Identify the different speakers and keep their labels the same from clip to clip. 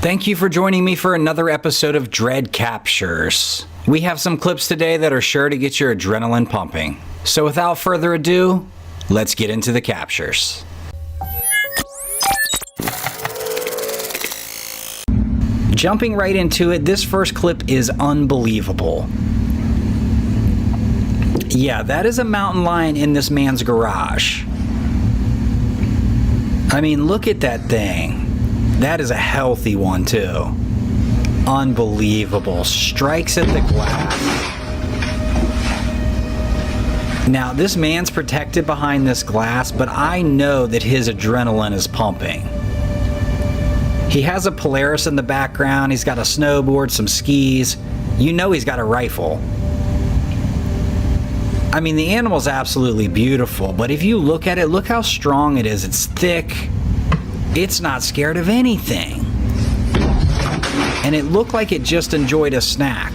Speaker 1: Thank you for joining me for another episode of Dread Captures. We have some clips today that are sure to get your adrenaline pumping. So without further ado, let's get into the captures. Jumping right into it, this first clip is unbelievable. Yeah, that is a mountain lion in this man's garage. I mean, look at that thing. That is a healthy one, too. Unbelievable. Strikes at the glass. Now, this man's protected behind this glass, but I know that his adrenaline is pumping. He has a Polaris in the background. He's got a snowboard, some skis. You know he's got a rifle. I mean, the animal's absolutely beautiful, but if you look at it, look how strong it is. It's thick. It's not scared of anything. And it looked like it just enjoyed a snack.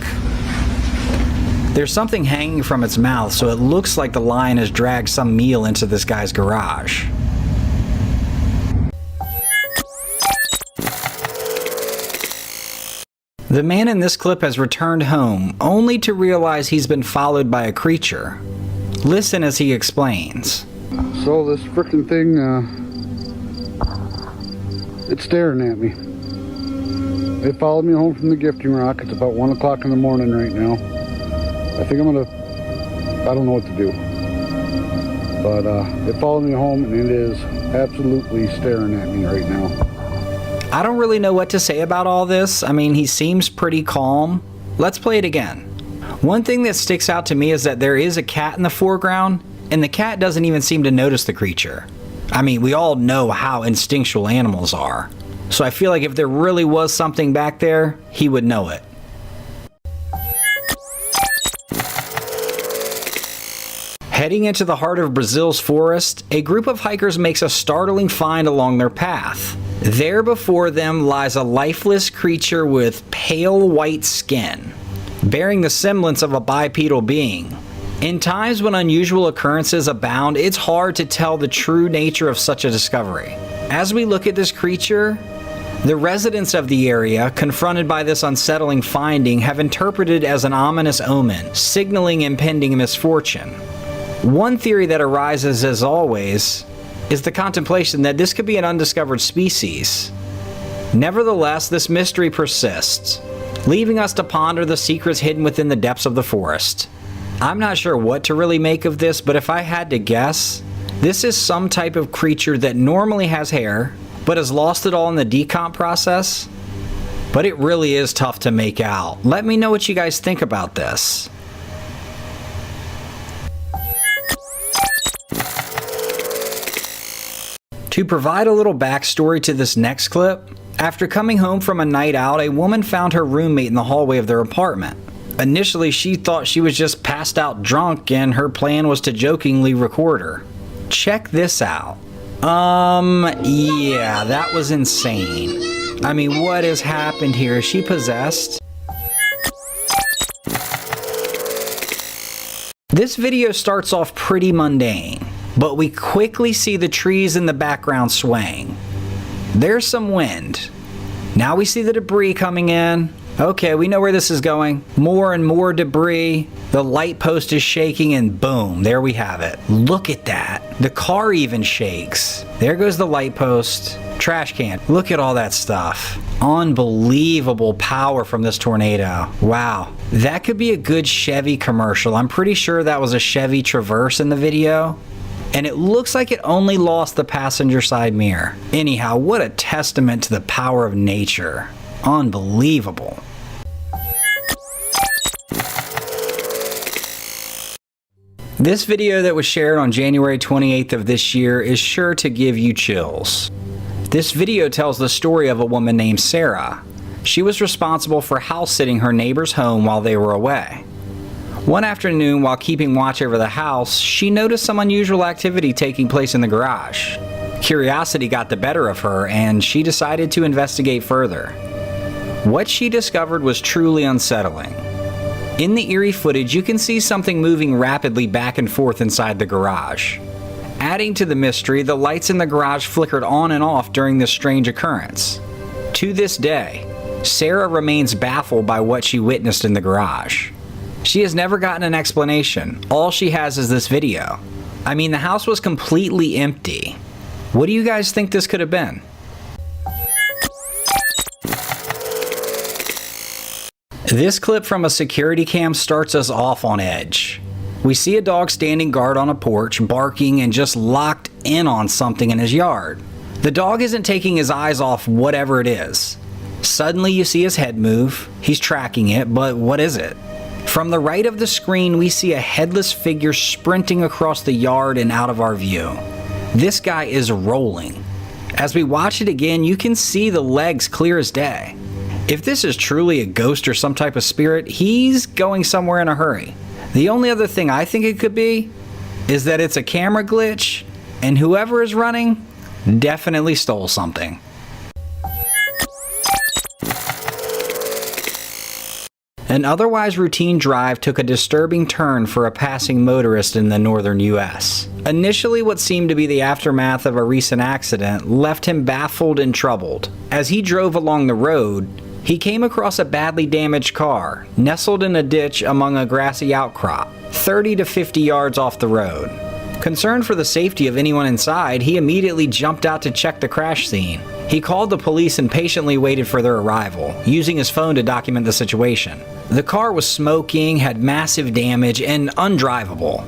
Speaker 1: There's something hanging from its mouth, so it looks like the lion has dragged some meal into this guy's garage. The man in this clip has returned home, only to realize he's been followed by a creature. Listen as he explains.
Speaker 2: So this frickin' thing, it's staring at me. It followed me home from the gifting rock. It's about 1 o'clock in the morning right now. I think I don't know what to do. But it followed me home and it is absolutely staring at me right now.
Speaker 1: I don't really know what to say about all this. I mean, he seems pretty calm. Let's play it again. One thing that sticks out to me is that there is a cat in the foreground, and the cat doesn't even seem to notice the creature. I mean, we all know how instinctual animals are. So I feel like if there really was something back there, he would know it. Heading into the heart of Brazil's forest, a group of hikers makes a startling find along their path. There before them lies a lifeless creature with pale white skin, bearing the semblance of a bipedal being. In times when unusual occurrences abound, it's hard to tell the true nature of such a discovery. As we look at this creature, the residents of the area, confronted by this unsettling finding, have interpreted it as an ominous omen, signaling impending misfortune. One theory that arises, as always, is the contemplation that this could be an undiscovered species. Nevertheless, this mystery persists, leaving us to ponder the secrets hidden within the depths of the forest. I'm not sure what to really make of this, but if I had to guess, this is some type of creature that normally has hair, but has lost it all in the decomp process. But it really is tough to make out. Let me know what you guys think about this. To provide a little backstory to this next clip, after coming home from a night out, a woman found her roommate in the hallway of their apartment. Initially, she thought she was just passed out drunk and her plan was to jokingly record her. Check this out. Yeah, that was insane. I mean, what has happened here? Is she possessed? This video starts off pretty mundane, but we quickly see the trees in the background swaying. There's some wind. Now we see the debris coming in. Okay, we know where this is going. More and more debris. The light post is shaking and boom, there we have it. Look at that. The car even shakes. There goes the light post. Trash can. Look at all that stuff. Unbelievable power from this tornado. Wow. That could be a good Chevy commercial. I'm pretty sure that was a Chevy Traverse in the video. And it looks like it only lost the passenger side mirror. Anyhow, what a testament to the power of nature. Unbelievable. This video that was shared on January 28th of this year is sure to give you chills. This video tells the story of a woman named Sarah. She was responsible for house sitting her neighbor's home while they were away. One afternoon, while keeping watch over the house, she noticed some unusual activity taking place in the garage. Curiosity got the better of her, and she decided to investigate further. What she discovered was truly unsettling. In the eerie footage, you can see something moving rapidly back and forth inside the garage. Adding to the mystery, the lights in the garage flickered on and off during this strange occurrence. To this day, Sarah remains baffled by what she witnessed in the garage. She has never gotten an explanation. All she has is this video. I mean, the house was completely empty. What do you guys think this could have been? This clip from a security cam starts us off on edge. We see a dog standing guard on a porch, barking and just locked in on something in his yard. The dog isn't taking his eyes off whatever it is. Suddenly you see his head move. He's tracking it, but what is it? From the right of the screen, we see a headless figure sprinting across the yard and out of our view. This guy is rolling. As we watch it again, you can see the legs clear as day. If this is truly a ghost or some type of spirit, he's going somewhere in a hurry. The only other thing I think it could be is that it's a camera glitch, and whoever is running definitely stole something. An otherwise routine drive took a disturbing turn for a passing motorist in the northern US. Initially, what seemed to be the aftermath of a recent accident left him baffled and troubled. As he drove along the road, he came across a badly damaged car, nestled in a ditch among a grassy outcrop, 30 to 50 yards off the road. Concerned for the safety of anyone inside, he immediately jumped out to check the crash scene. He called the police and patiently waited for their arrival, using his phone to document the situation. The car was smoking, had massive damage, and undrivable.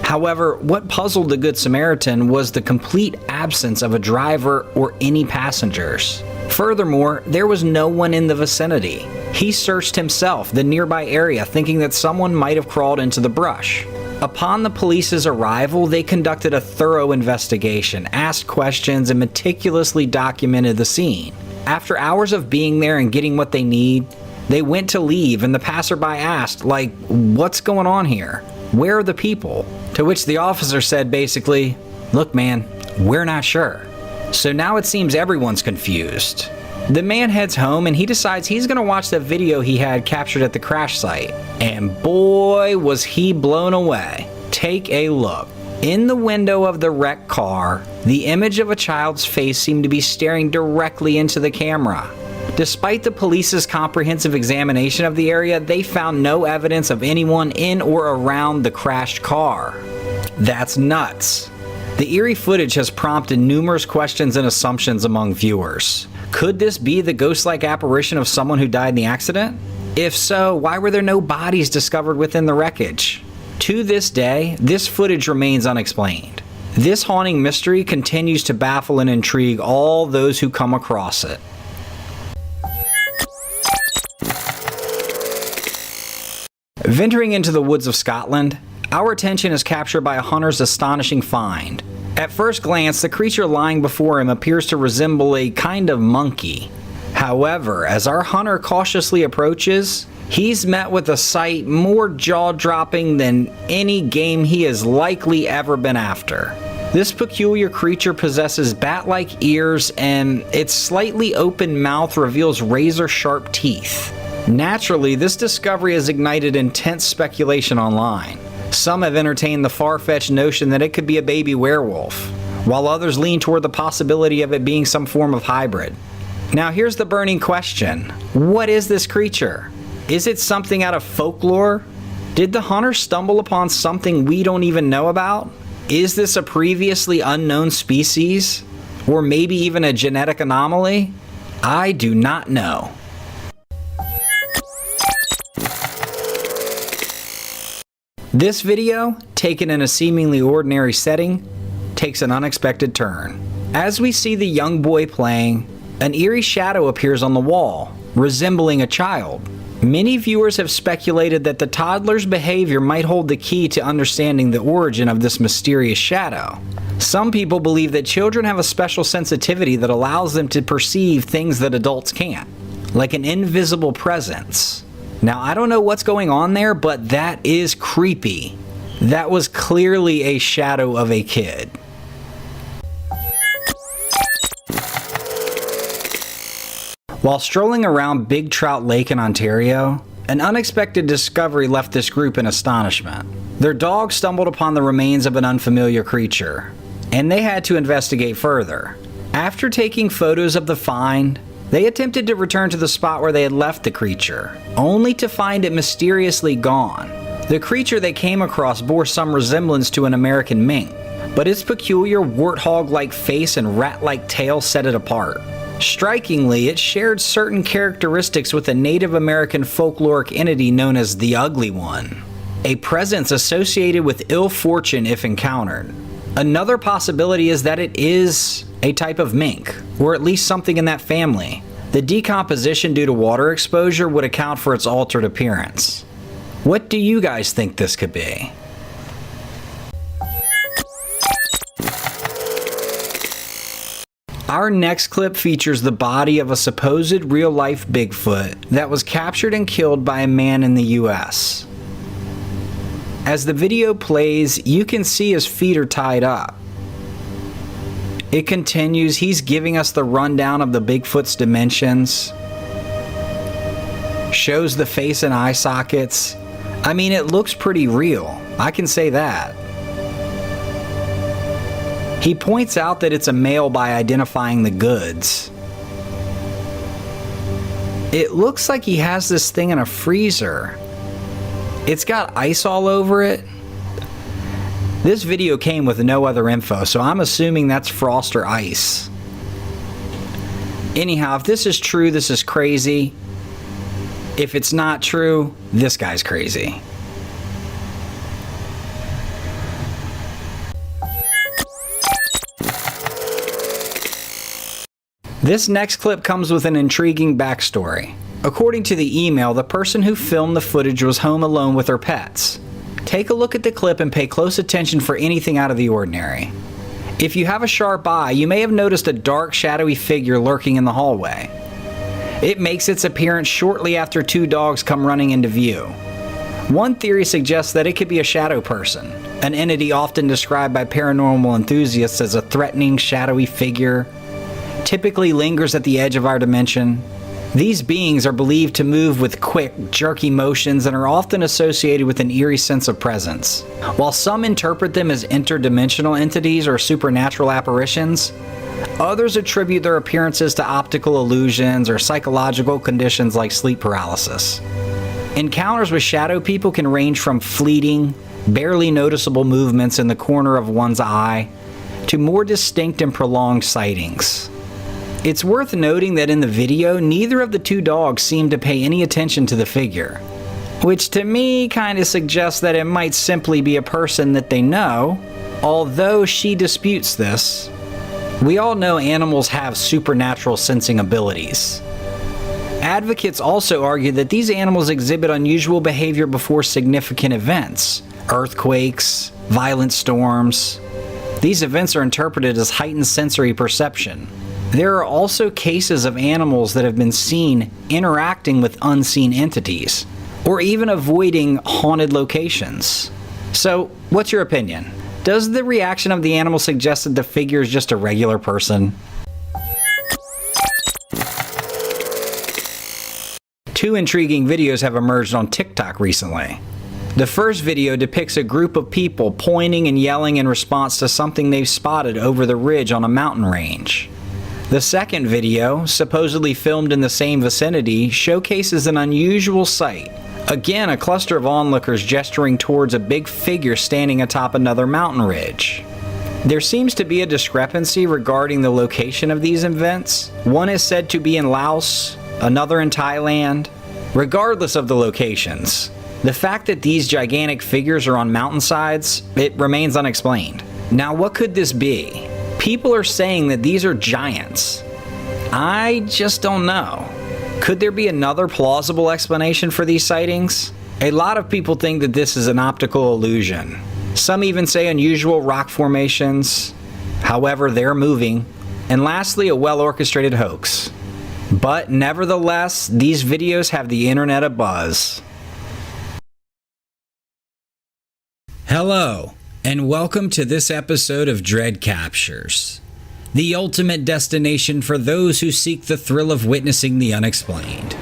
Speaker 1: However, what puzzled the Good Samaritan was the complete absence of a driver or any passengers. Furthermore, there was no one in the vicinity. He searched himself, the nearby area, thinking that someone might have crawled into the brush. Upon the police's arrival, they conducted a thorough investigation, asked questions, and meticulously documented the scene. After hours of being there and getting what they need, they went to leave, and the passerby asked, what's going on here? Where are the people? To which the officer said basically, look man, we're not sure. So now it seems everyone's confused. The man heads home and he decides he's going to watch the video he had captured at the crash site. And boy, was he blown away. Take a look. In the window of the wrecked car, the image of a child's face seemed to be staring directly into the camera. Despite the police's comprehensive examination of the area, they found no evidence of anyone in or around the crashed car. That's nuts. The eerie footage has prompted numerous questions and assumptions among viewers. Could this be the ghost-like apparition of someone who died in the accident? If so, why were there no bodies discovered within the wreckage? To this day, this footage remains unexplained. This haunting mystery continues to baffle and intrigue all those who come across it. Venturing into the woods of Scotland, our attention is captured by a hunter's astonishing find. At first glance, the creature lying before him appears to resemble a kind of monkey. However, as our hunter cautiously approaches, he's met with a sight more jaw-dropping than any game he has likely ever been after. This peculiar creature possesses bat-like ears, and its slightly open mouth reveals razor-sharp teeth. Naturally, this discovery has ignited intense speculation online. Some have entertained the far-fetched notion that it could be a baby werewolf, while others lean toward the possibility of it being some form of hybrid. Now here's the burning question. What is this creature? Is it something out of folklore? Did the hunter stumble upon something we don't even know about? Is this a previously unknown species? Or maybe even a genetic anomaly? I do not know. This video, taken in a seemingly ordinary setting, takes an unexpected turn. As we see the young boy playing, an eerie shadow appears on the wall, resembling a child. Many viewers have speculated that the toddler's behavior might hold the key to understanding the origin of this mysterious shadow. Some people believe that children have a special sensitivity that allows them to perceive things that adults can't, like an invisible presence. Now, I don't know what's going on there, but that is creepy. That was clearly a shadow of a kid. While strolling around Big Trout Lake in Ontario, an unexpected discovery left this group in astonishment. Their dog stumbled upon the remains of an unfamiliar creature, and they had to investigate further. After taking photos of the find, They attempted to return to the spot where they had left the creature, only to find it mysteriously gone. The creature they came across bore some resemblance to an American mink, but its peculiar warthog-like face and rat-like tail set it apart. Strikingly, it shared certain characteristics with a Native American folkloric entity known as the Ugly One, a presence associated with ill fortune if encountered. Another possibility is that it is a type of mink, or at least something in that family. The decomposition due to water exposure would account for its altered appearance. What do you guys think this could be? Our next clip features the body of a supposed real-life Bigfoot that was captured and killed by a man in the US. As the video plays, you can see his feet are tied up. It continues, he's giving us the rundown of the Bigfoot's dimensions. Shows the face and eye sockets. I mean, it looks pretty real. I can say that. He points out that it's a male by identifying the goods. It looks like he has this thing in a freezer. It's got ice all over it. This video came with no other info, so I'm assuming that's frost or ice. Anyhow, if this is true, this is crazy. If it's not true, this guy's crazy. This next clip comes with an intriguing backstory. According to the email, the person who filmed the footage was home alone with her pets. Take a look at the clip and pay close attention for anything out of the ordinary. If you have a sharp eye, you may have noticed a dark, shadowy figure lurking in the hallway. It makes its appearance shortly after two dogs come running into view. One theory suggests that it could be a shadow person, an entity often described by paranormal enthusiasts as a threatening, shadowy figure, typically lingers at the edge of our dimension. These beings are believed to move with quick, jerky motions and are often associated with an eerie sense of presence. While some interpret them as interdimensional entities or supernatural apparitions, others attribute their appearances to optical illusions or psychological conditions like sleep paralysis. Encounters with shadow people can range from fleeting, barely noticeable movements in the corner of one's eye to more distinct and prolonged sightings. It's worth noting that in the video, neither of the two dogs seem to pay any attention to the figure, which to me kind of suggests that it might simply be a person that they know, although she disputes this. We all know animals have supernatural sensing abilities. Advocates also argue that these animals exhibit unusual behavior before significant events, earthquakes, violent storms. These events are interpreted as heightened sensory perception. There are also cases of animals that have been seen interacting with unseen entities, or even avoiding haunted locations. So, what's your opinion? Does the reaction of the animal suggest that the figure is just a regular person? Two intriguing videos have emerged on TikTok recently. The first video depicts a group of people pointing and yelling in response to something they've spotted over the ridge on a mountain range. The second video, supposedly filmed in the same vicinity, showcases an unusual sight. Again, a cluster of onlookers gesturing towards a big figure standing atop another mountain ridge. There seems to be a discrepancy regarding the location of these events. One is said to be in Laos, another in Thailand. Regardless of the locations, the fact that these gigantic figures are on mountainsides, it remains unexplained. Now, what could this be? People are saying that these are giants. I just don't know. Could there be another plausible explanation for these sightings? A lot of people think that this is an optical illusion. Some even say unusual rock formations. However, they're moving. And lastly, a well-orchestrated hoax. But nevertheless, these videos have the internet abuzz. Hello, and welcome to this episode of Dread Captures, the ultimate destination for those who seek the thrill of witnessing the unexplained.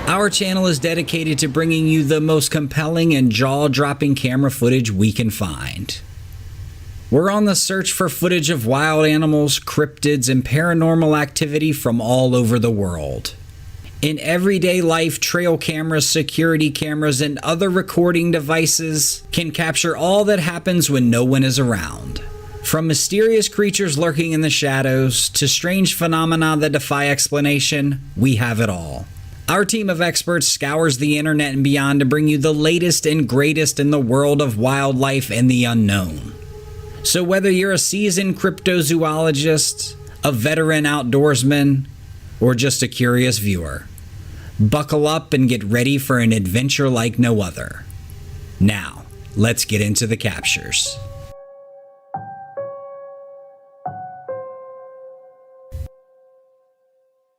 Speaker 1: Our channel is dedicated to bringing you the most compelling and jaw-dropping camera footage we can find. We're on the search for footage of wild animals, cryptids, and paranormal activity from all over the world. In everyday life, trail cameras, security cameras, and other recording devices can capture all that happens when no one is around. From mysterious creatures lurking in the shadows to strange phenomena that defy explanation, we have it all. Our team of experts scours the internet and beyond to bring you the latest and greatest in the world of wildlife and the unknown. So whether you're a seasoned cryptozoologist, a veteran outdoorsman, or just a curious viewer, buckle up and get ready for an adventure like no other. Now, let's get into the captures.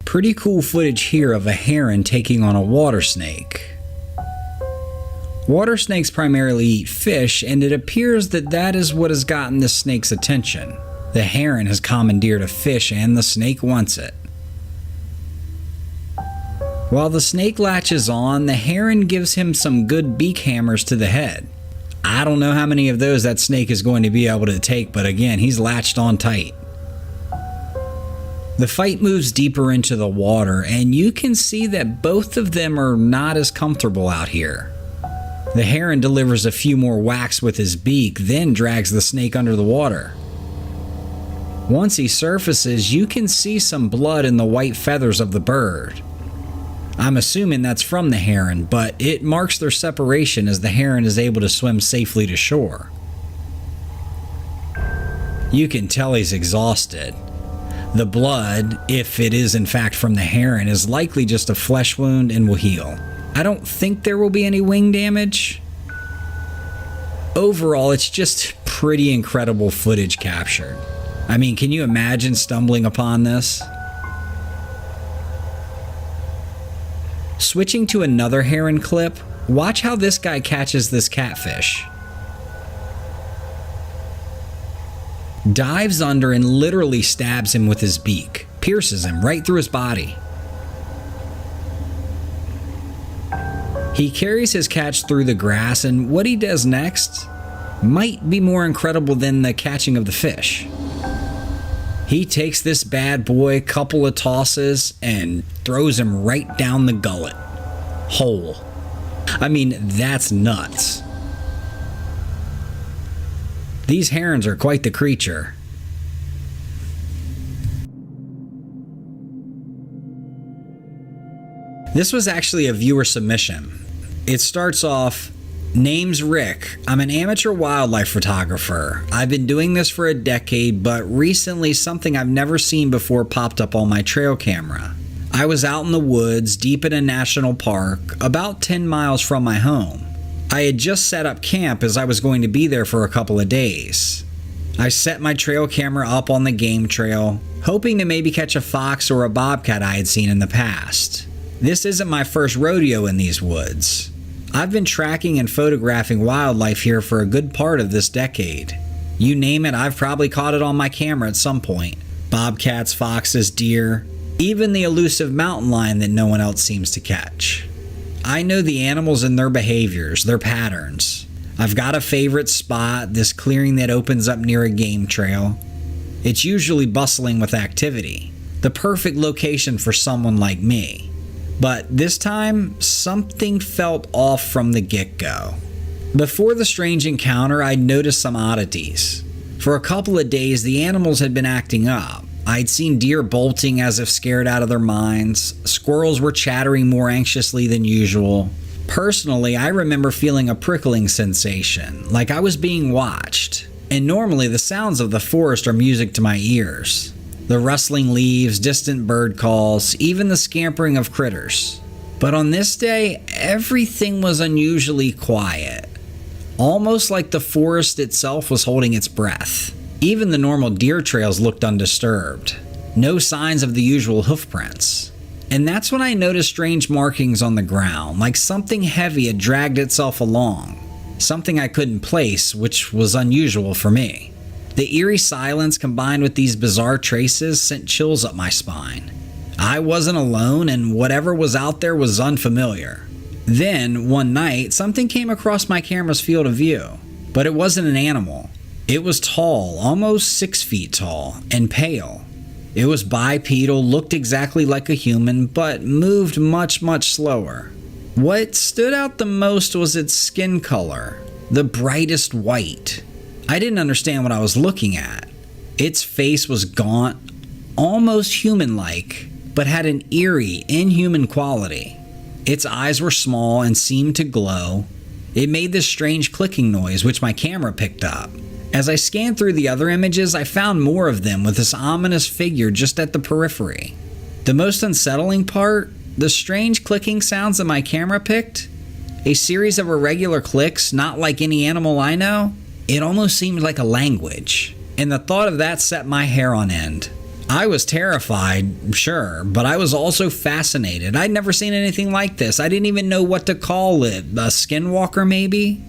Speaker 1: Pretty cool footage here of a heron taking on a water snake. Water snakes primarily eat fish, and it appears that that is what has gotten the snake's attention. The heron has commandeered a fish and the snake wants it. While the snake latches on, the heron gives him some good beak hammers to the head. I don't know how many of those that snake is going to be able to take, but again, he's latched on tight. The fight moves deeper into the water, and you can see that both of them are not as comfortable out here. The heron delivers a few more whacks with his beak, then drags the snake under the water. Once he surfaces, you can see some blood in the white feathers of the bird. I'm assuming that's from the heron, but it marks their separation as the heron is able to swim safely to shore. You can tell he's exhausted. The blood, if it is in fact from the heron, is likely just a flesh wound and will heal. I don't think there will be any wing damage. Overall, it's just pretty incredible footage captured. I mean, can you imagine stumbling upon this? Switching to another heron clip, watch how this guy catches this catfish. Dives under and literally stabs him with his beak, pierces him right through his body. He carries his catch through the grass, and what he does next might be more incredible than the catching of the fish. He takes this bad boy a couple of tosses and throws him right down the gullet. Whole. I mean, that's nuts. These herons are quite the creature. This was actually a viewer submission. It starts off, name's Rick. I'm an amateur wildlife photographer. I've been doing this for a decade, but recently something I've never seen before popped up on my trail camera. I was out in the woods, deep in a national park, about 10 miles from my home. I had just set up camp as I was going to be there for a couple of days. I set my trail camera up on the game trail, hoping to maybe catch a fox or a bobcat I had seen in the past. This isn't my first rodeo in these woods. I've been tracking and photographing wildlife here for a good part of this decade. You name it, I've probably caught it on my camera at some point. Bobcats, foxes, deer, even the elusive mountain lion that no one else seems to catch. I know the animals and their behaviors, their patterns. I've got a favorite spot, this clearing that opens up near a game trail. It's usually bustling with activity, the perfect location for someone like me. But this time, something felt off from the get-go. Before the strange encounter, I'd noticed some oddities. For a couple of days, the animals had been acting up. I'd seen deer bolting as if scared out of their minds. Squirrels were chattering more anxiously than usual. Personally, I remember feeling a prickling sensation, like I was being watched. And normally, the sounds of the forest are music to my ears. The rustling leaves, distant bird calls, even the scampering of critters. But on this day, everything was unusually quiet. Almost like the forest itself was holding its breath. Even the normal deer trails looked undisturbed. No signs of the usual hoof prints. And that's when I noticed strange markings on the ground, like something heavy had dragged itself along. Something I couldn't place, which was unusual for me. The eerie silence combined with these bizarre traces sent chills up my spine. I wasn't alone, and whatever was out there was unfamiliar. Then, one night, something came across my camera's field of view. But it wasn't an animal. It was tall, almost 6 feet tall, and pale. It was bipedal, looked exactly like a human, but moved much, much slower. What stood out the most was its skin color, the brightest white. I didn't understand what I was looking at. Its face was gaunt, almost human-like, but had an eerie, inhuman quality. Its eyes were small and seemed to glow. It made this strange clicking noise, which my camera picked up. As I scanned through the other images, I found more of them with this ominous figure just at the periphery. The most unsettling part, the strange clicking sounds that my camera picked, a series of irregular clicks, not like any animal I know, it almost seemed like a language. And the thought of that set my hair on end. I was terrified, sure, but I was also fascinated. I'd never seen anything like this. I didn't even know what to call it. A skinwalker, maybe?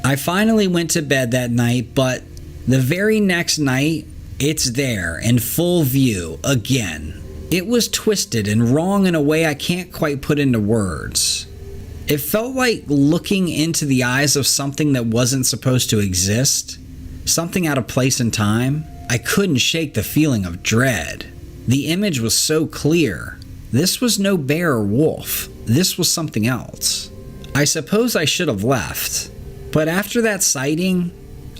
Speaker 1: I finally went to bed that night, but the very next night, it's there in full view again. It was twisted and wrong in a way I can't quite put into words. It felt like looking into the eyes of something that wasn't supposed to exist, something out of place and time. I couldn't shake the feeling of dread. The image was so clear. This was no bear or wolf. This was something else. I suppose I should have left. But after that sighting,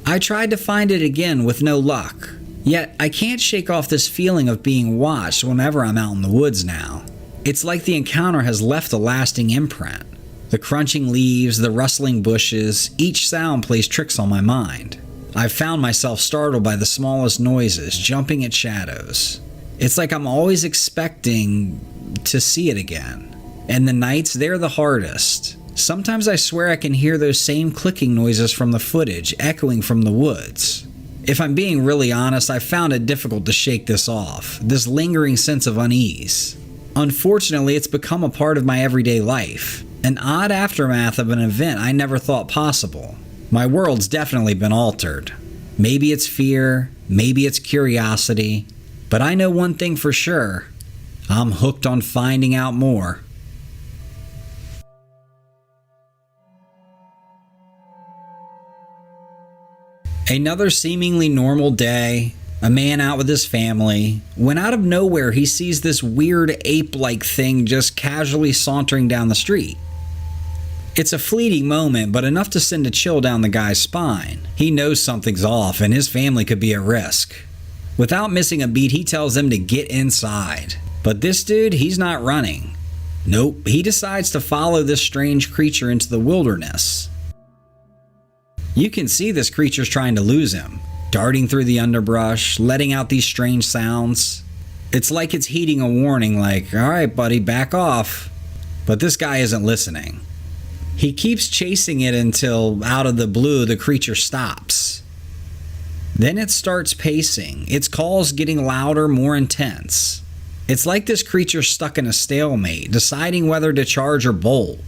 Speaker 1: I tried to find it again with no luck. Yet I can't shake off this feeling of being watched whenever I'm out in the woods now. It's like the encounter has left a lasting imprint. The crunching leaves, the rustling bushes, each sound plays tricks on my mind. I've found myself startled by the smallest noises, jumping at shadows. It's like I'm always expecting to see it again. And the nights, they're the hardest. Sometimes I swear I can hear those same clicking noises from the footage echoing from the woods. If I'm being really honest, I've found it difficult to shake this off, this lingering sense of unease. Unfortunately, it's become a part of my everyday life, an odd aftermath of an event I never thought possible. My world's definitely been altered. Maybe it's fear, maybe it's curiosity, but I know one thing for sure. I'm hooked on finding out more. Another seemingly normal day, a man out with his family, when out of nowhere he sees this weird ape-like thing just casually sauntering down the street. It's a fleeting moment, but enough to send a chill down the guy's spine. He knows something's off and his family could be at risk. Without missing a beat, he tells them to get inside. But this dude, he's not running. Nope, he decides to follow this strange creature into the wilderness. You can see this creature's trying to lose him, darting through the underbrush, letting out these strange sounds. It's like it's heeding a warning like, all right, buddy, back off. But this guy isn't listening. He keeps chasing it until, out of the blue, the creature stops. Then it starts pacing, its calls getting louder, more intense. It's like this creature's stuck in a stalemate, deciding whether to charge or bolt.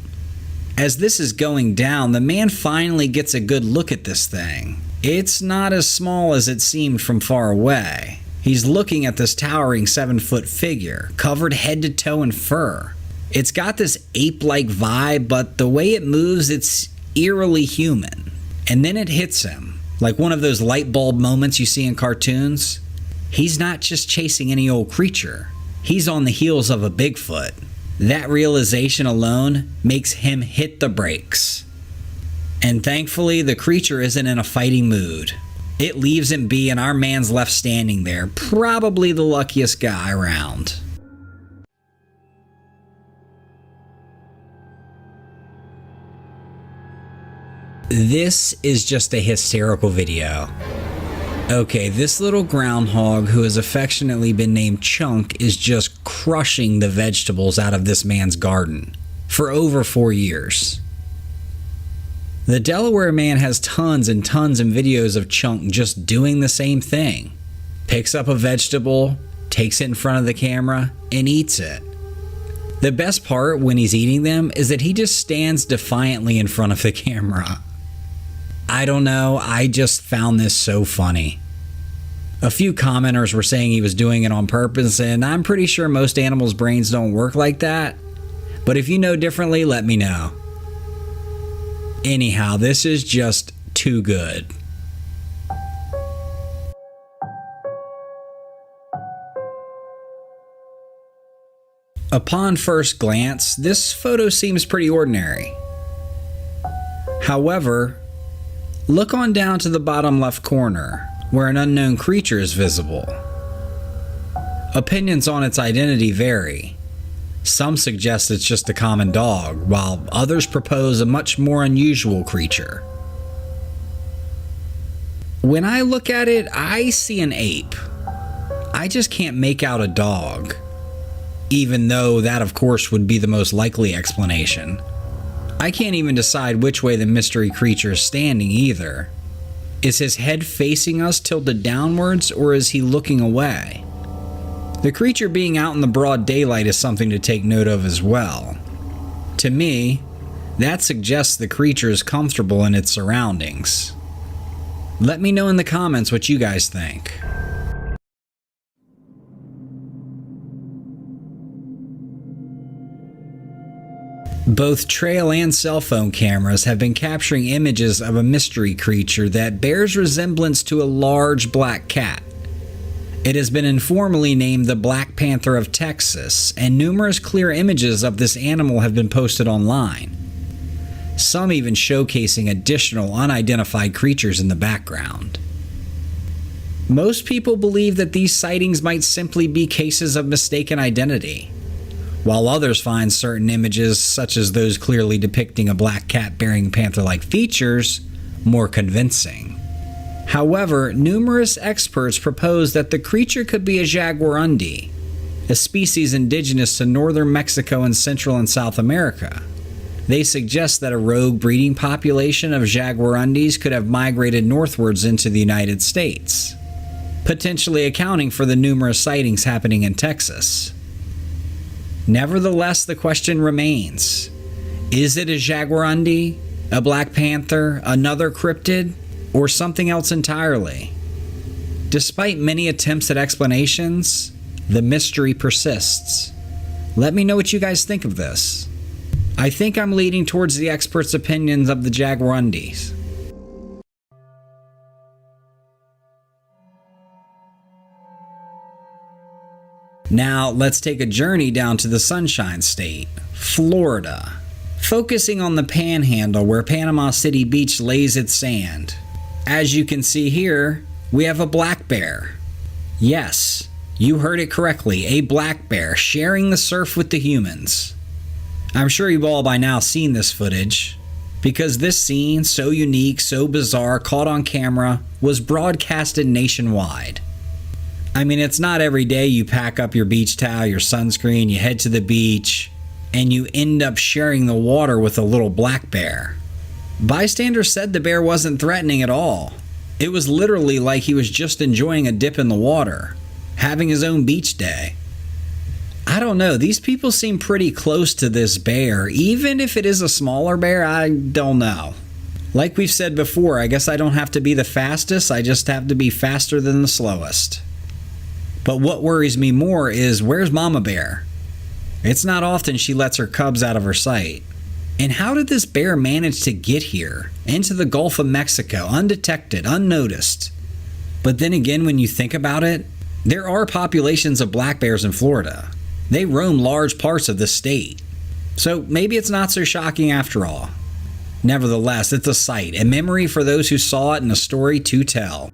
Speaker 1: As this is going down, the man finally gets a good look at this thing. It's not as small as it seemed from far away. He's looking at this towering 7-foot figure, covered head to toe in fur. It's got this ape-like vibe, but the way it moves, it's eerily human. And then it hits him, like one of those light bulb moments you see in cartoons. He's not just chasing any old creature. He's on the heels of a Bigfoot. That realization alone makes him hit the brakes. And thankfully, the creature isn't in a fighting mood. It leaves him be, and our man's left standing there, probably the luckiest guy around. This is just a hysterical video. Okay, this little groundhog, who has affectionately been named Chunk, is just crushing the vegetables out of this man's garden for over 4 years. The Delaware man has tons and tons of videos of Chunk just doing the same thing. Picks up a vegetable, takes it in front of the camera, and eats it. The best part when he's eating them is that he just stands defiantly in front of the camera. I don't know, I just found this so funny. A few commenters were saying he was doing it on purpose, and I'm pretty sure most animals' brains don't work like that. But if you know differently, let me know. Anyhow, this is just too good. Upon first glance, this photo seems pretty ordinary. However, look on down to the bottom left corner, where an unknown creature is visible. Opinions on its identity vary. Some suggest it's just a common dog, while others propose a much more unusual creature. When I look at it, I see an ape. I just can't make out a dog, even though that of course would be the most likely explanation. I can't even decide which way the mystery creature is standing either. Is his head facing us tilted downwards, or is he looking away? The creature being out in the broad daylight is something to take note of as well. To me, that suggests the creature is comfortable in its surroundings. Let me know in the comments what you guys think. Both trail and cell phone cameras have been capturing images of a mystery creature that bears resemblance to a large black cat. It has been informally named the Black Panther of Texas, and numerous clear images of this animal have been posted online, some even showcasing additional unidentified creatures in the background. Most people believe that these sightings might simply be cases of mistaken identity, while others find certain images, such as those clearly depicting a black cat bearing panther-like features, more convincing. However, numerous experts propose that the creature could be a jaguarundi, a species indigenous to northern Mexico and Central and South America. They suggest that a rogue breeding population of jaguarundis could have migrated northwards into the United States, potentially accounting for the numerous sightings happening in Texas. Nevertheless, the question remains: is it a jaguarundi, a black panther, another cryptid, or something else entirely? Despite many attempts at explanations, the mystery persists. Let me know what you guys think of this. I think I'm leaning towards the experts' opinions of the jaguarundis. Now, let's take a journey down to the Sunshine State, Florida, focusing on the Panhandle where Panama City Beach lays its sand. As you can see here, we have a black bear. Yes, you heard it correctly, a black bear sharing the surf with the humans. I'm sure you've all by now seen this footage, because this scene, so unique, so bizarre, caught on camera, was broadcasted nationwide. I mean, it's not every day you pack up your beach towel, your sunscreen, you head to the beach, and you end up sharing the water with a little black bear. Bystanders said the bear wasn't threatening at all. It was literally like he was just enjoying a dip in the water, having his own beach day. I don't know, these people seem pretty close to this bear. Even if it is a smaller bear, I don't know. Like we've said before, I guess I don't have to be the fastest, I just have to be faster than the slowest. But what worries me more is, where's Mama Bear? It's not often she lets her cubs out of her sight. And how did this bear manage to get here, into the Gulf of Mexico, undetected, unnoticed? But then again, when you think about it, there are populations of black bears in Florida. They roam large parts of the state. So maybe it's not so shocking after all. Nevertheless, it's a sight, a memory for those who saw it, and a story to tell.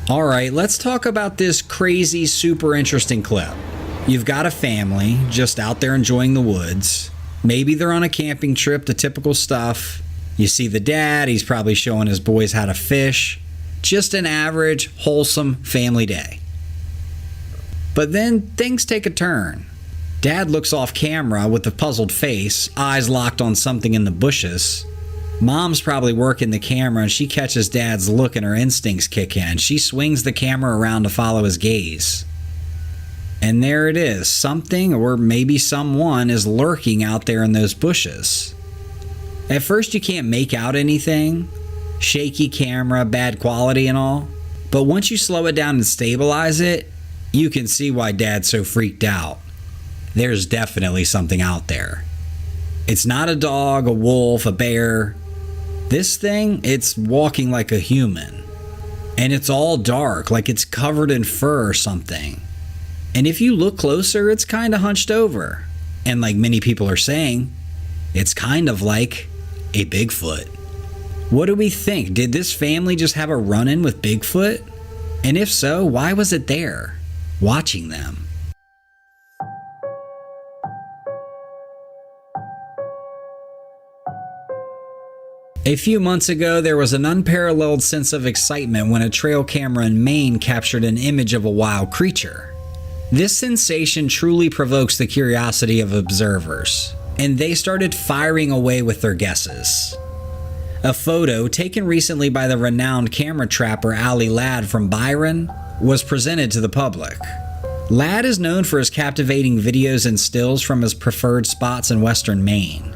Speaker 1: Alright, let's talk about this crazy, super interesting clip. You've got a family just out there enjoying the woods. Maybe they're on a camping trip, the typical stuff. You see the dad, he's probably showing his boys how to fish. Just an average, wholesome family day. But then things take a turn. Dad looks off camera with a puzzled face, eyes locked on something in the bushes. Mom's probably working the camera and she catches Dad's look and her instincts kick in. She swings the camera around to follow his gaze. And there it is. Something, or maybe someone, is lurking out there in those bushes. At first you can't make out anything. Shaky camera, bad quality and all. But once you slow it down and stabilize it, you can see why Dad's so freaked out. There's definitely something out there. It's not a dog, a wolf, a bear. This thing, it's walking like a human. And it's all dark, like it's covered in fur or something. And if you look closer, it's kind of hunched over. And like many people are saying, it's kind of like a Bigfoot. What do we think? Did this family just have a run-in with Bigfoot? And if so, why was it there, watching them? A few months ago, there was an unparalleled sense of excitement when a trail camera in Maine captured an image of a wild creature. This sensation truly provokes the curiosity of observers, and they started firing away with their guesses. A photo taken recently by the renowned camera trapper Ali Ladd from Byron was presented to the public. Ladd is known for his captivating videos and stills from his preferred spots in western Maine.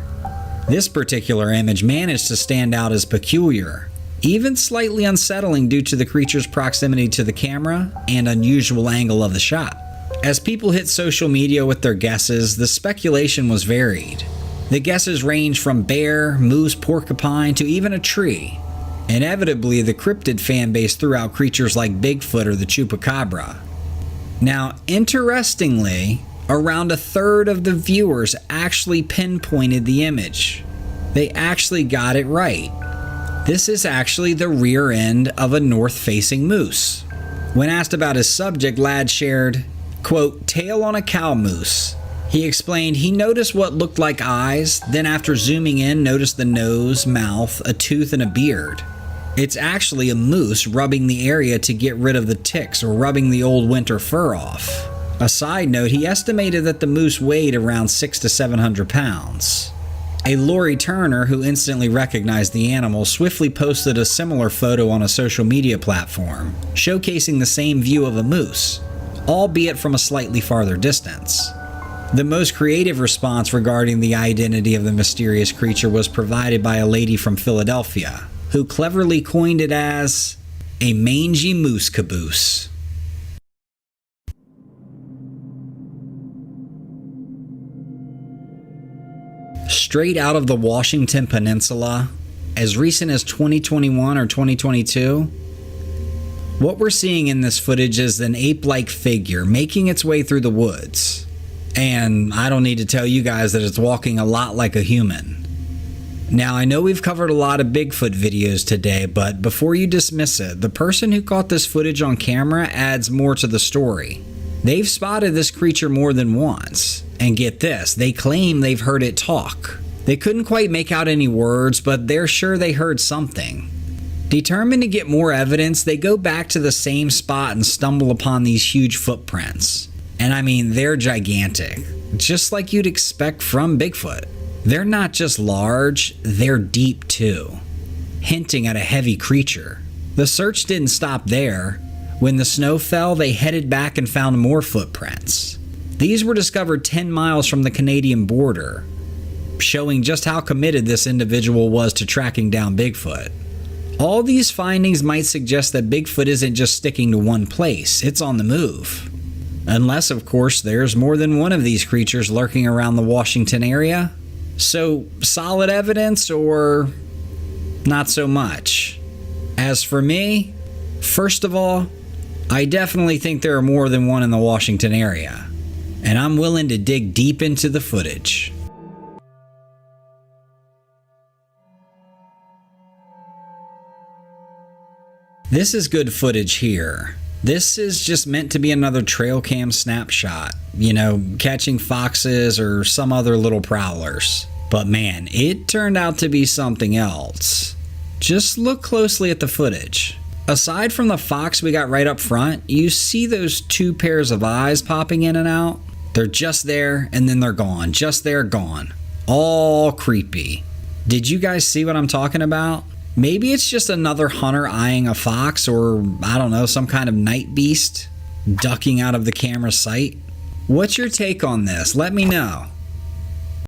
Speaker 1: This particular image managed to stand out as peculiar, even slightly unsettling due to the creature's proximity to the camera and unusual angle of the shot. As people hit social media with their guesses, the speculation was varied. The guesses ranged from bear, moose, porcupine, to even a tree. Inevitably, the cryptid fanbase threw out creatures like Bigfoot or the chupacabra. Now, interestingly, around a third of the viewers actually pinpointed the image. They actually got it right. This is actually the rear end of a north-facing moose. When asked about his subject, Ladd shared, quote, "tail on a cow moose." He explained he noticed what looked like eyes, then after zooming in, noticed the nose, mouth, a tooth, and a beard. It's actually a moose rubbing the area to get rid of the ticks or rubbing the old winter fur off. A side note, he estimated that the moose weighed around 600 to 700 pounds. A Lori Turner, who instantly recognized the animal, swiftly posted a similar photo on a social media platform, showcasing the same view of a moose, albeit from a slightly farther distance. The most creative response regarding the identity of the mysterious creature was provided by a lady from Philadelphia, who cleverly coined it as a mangy moose caboose. Straight out of the Washington Peninsula, as recent as 2021 or 2022, what we're seeing in this footage is an ape-like figure making its way through the woods. And I don't need to tell you guys that it's walking a lot like a human. Now, I know we've covered a lot of Bigfoot videos today, but before you dismiss it, the person who caught this footage on camera adds more to the story. They've spotted this creature more than once. And get this, they claim they've heard it talk. They couldn't quite make out any words, but they're sure they heard something. Determined to get more evidence, they go back to the same spot and stumble upon these huge footprints. And I mean, they're gigantic, just like you'd expect from Bigfoot. They're not just large, they're deep too, hinting at a heavy creature. The search didn't stop there. When the snow fell, they headed back and found more footprints. These were discovered 10 miles from the Canadian border, showing just how committed this individual was to tracking down Bigfoot. All these findings might suggest that Bigfoot isn't just sticking to one place, it's on the move. Unless, of course, there's more than one of these creatures lurking around the Washington area. So, solid evidence or not so much? As for me, first of all, I definitely think there are more than one in the Washington area. And I'm willing to dig deep into the footage. This is good footage here. This is just meant to be another Trailcam snapshot, you know, catching foxes or some other little prowlers. But man, it turned out to be something else. Just look closely at the footage. Aside from the fox we got right up front, you see those two pairs of eyes popping in and out? They're just there and then they're gone. Just there, gone. All creepy. Did you guys see what I'm talking about? Maybe it's just another hunter eyeing a fox or, I don't know, some kind of night beast ducking out of the camera's sight. What's your take on this? Let me know.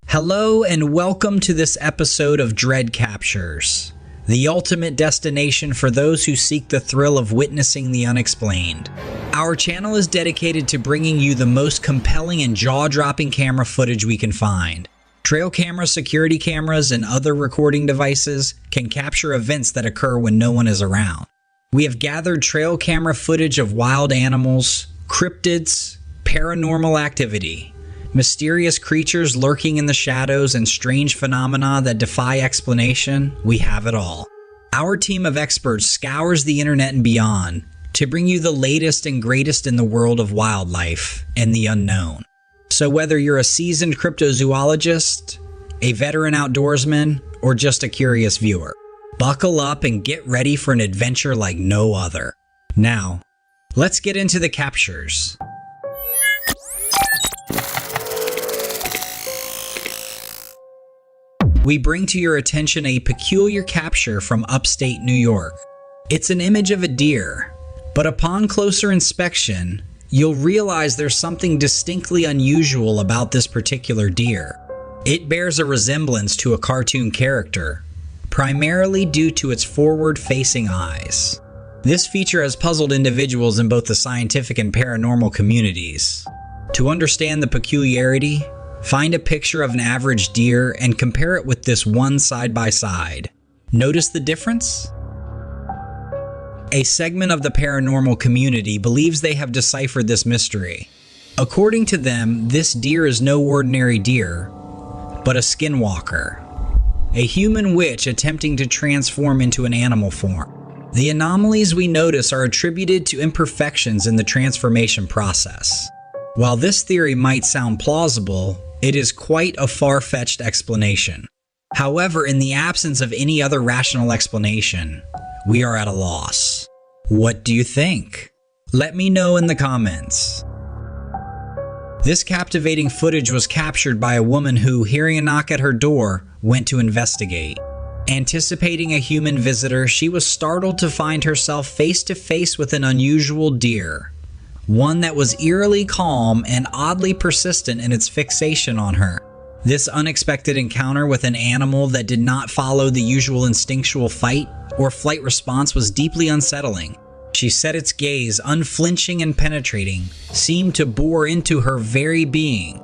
Speaker 1: Hello and welcome to this episode of Dread Captures, the ultimate destination for those who seek the thrill of witnessing the unexplained. Our channel is dedicated to bringing you the most compelling and jaw-dropping camera footage we can find. Trail cameras, security cameras, and other recording devices can capture events that occur when no one is around. We have gathered trail camera footage of wild animals, cryptids, paranormal activity, mysterious creatures lurking in the shadows, and strange phenomena that defy explanation. We have it all. Our team of experts scours the internet and beyond to bring you the latest and greatest in the world of wildlife and the unknown. So whether you're a seasoned cryptozoologist, a veteran outdoorsman, or just a curious viewer, buckle up and get ready for an adventure like no other. Now, let's get into the captures. We bring to your attention a peculiar capture from upstate New York. It's an image of a deer, but upon closer inspection, you'll realize there's something distinctly unusual about this particular deer. It bears a resemblance to a cartoon character, primarily due to its forward-facing eyes. This feature has puzzled individuals in both the scientific and paranormal communities. To understand the peculiarity, find a picture of an average deer and compare it with this one side by side. Notice the difference? A segment of the paranormal community believes they have deciphered this mystery. According to them, this deer is no ordinary deer, but a skinwalker, a human witch attempting to transform into an animal form. The anomalies we notice are attributed to imperfections in the transformation process. While this theory might sound plausible, it is quite a far-fetched explanation. However, in the absence of any other rational explanation, we are at a loss. What do you think? Let me know in the comments. This captivating footage was captured by a woman who, hearing a knock at her door, went to investigate. Anticipating a human visitor, she was startled to find herself face to face with an unusual deer, one that was eerily calm and oddly persistent in its fixation on her. This unexpected encounter with an animal that did not follow the usual instinctual fight or flight response was deeply unsettling. She said its gaze, unflinching and penetrating, seemed to bore into her very being.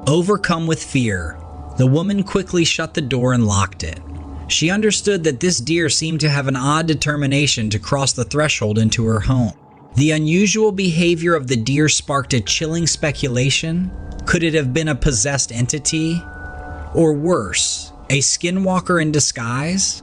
Speaker 1: Overcome with fear, the woman quickly shut the door and locked it. She understood that this deer seemed to have an odd determination to cross the threshold into her home. The unusual behavior of the deer sparked a chilling speculation. Could it have been a possessed entity? Or worse, a skinwalker in disguise?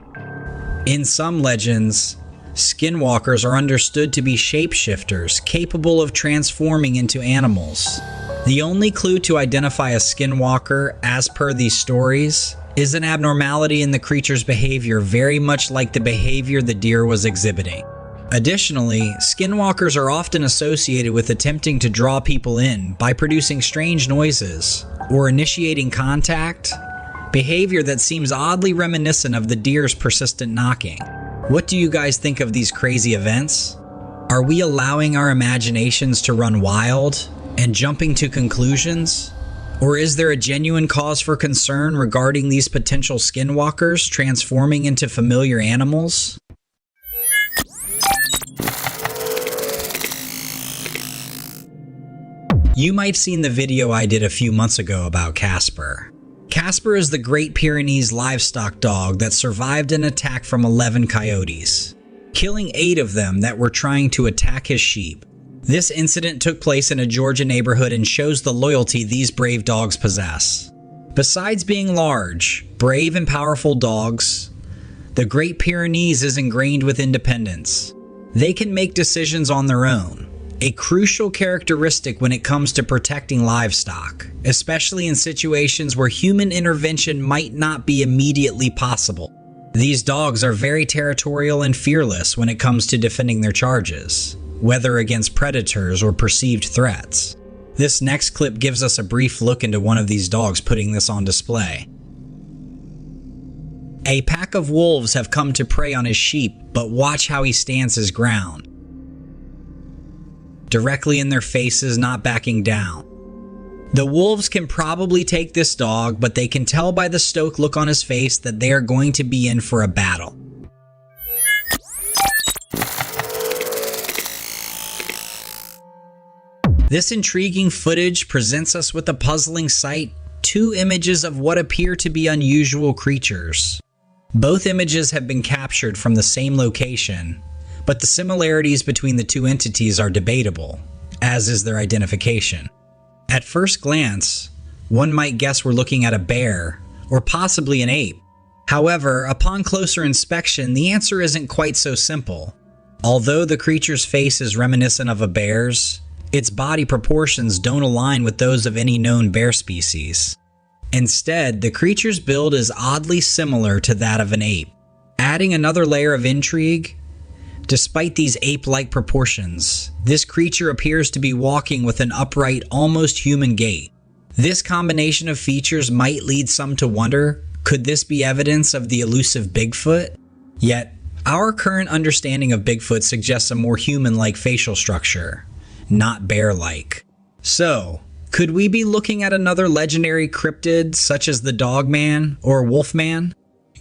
Speaker 1: In some legends, skinwalkers are understood to be shapeshifters capable of transforming into animals. The only clue to identify a skinwalker, as per these stories, is an abnormality in the creature's behavior very much like the behavior the deer was exhibiting. Additionally, skinwalkers are often associated with attempting to draw people in by producing strange noises or initiating contact, behavior that seems oddly reminiscent of the deer's persistent knocking. What do you guys think of these crazy events? Are we allowing our imaginations to run wild and jumping to conclusions? Or is there a genuine cause for concern regarding these potential skinwalkers transforming into familiar animals? You might have seen the video I did a few months ago about Casper. Casper is the Great Pyrenees livestock dog that survived an attack from 11 coyotes, killing 8 of them that were trying to attack his sheep. This incident took place in a Georgia neighborhood and shows the loyalty these brave dogs possess. Besides being large, brave and powerful dogs, the Great Pyrenees is ingrained with independence. They can make decisions on their own, a crucial characteristic when it comes to protecting livestock, especially in situations where human intervention might not be immediately possible. These dogs are very territorial and fearless when it comes to defending their charges, whether against predators or perceived threats. This next clip gives us a brief look into one of these dogs putting this on display. A pack of wolves have come to prey on his sheep, but watch how he stands his ground. Directly in their faces, not backing down. The wolves can probably take this dog, but they can tell by the stoic look on his face that they are going to be in for a battle. This intriguing footage presents us with a puzzling sight, 2 images of what appear to be unusual creatures. Both images have been captured from the same location, but the similarities between the two entities are debatable, as is their identification. At first glance, one might guess we're looking at a bear, or possibly an ape. However, upon closer inspection, the answer isn't quite so simple. Although the creature's face is reminiscent of a bear's, its body proportions don't align with those of any known bear species. Instead, the creature's build is oddly similar to that of an ape. Adding another layer of intrigue, despite these ape-like proportions, this creature appears to be walking with an upright, almost human gait. This combination of features might lead some to wonder, could this be evidence of the elusive Bigfoot? Yet, our current understanding of Bigfoot suggests a more human-like facial structure, not bear-like. So, could we be looking at another legendary cryptid such as the Dogman or Wolfman?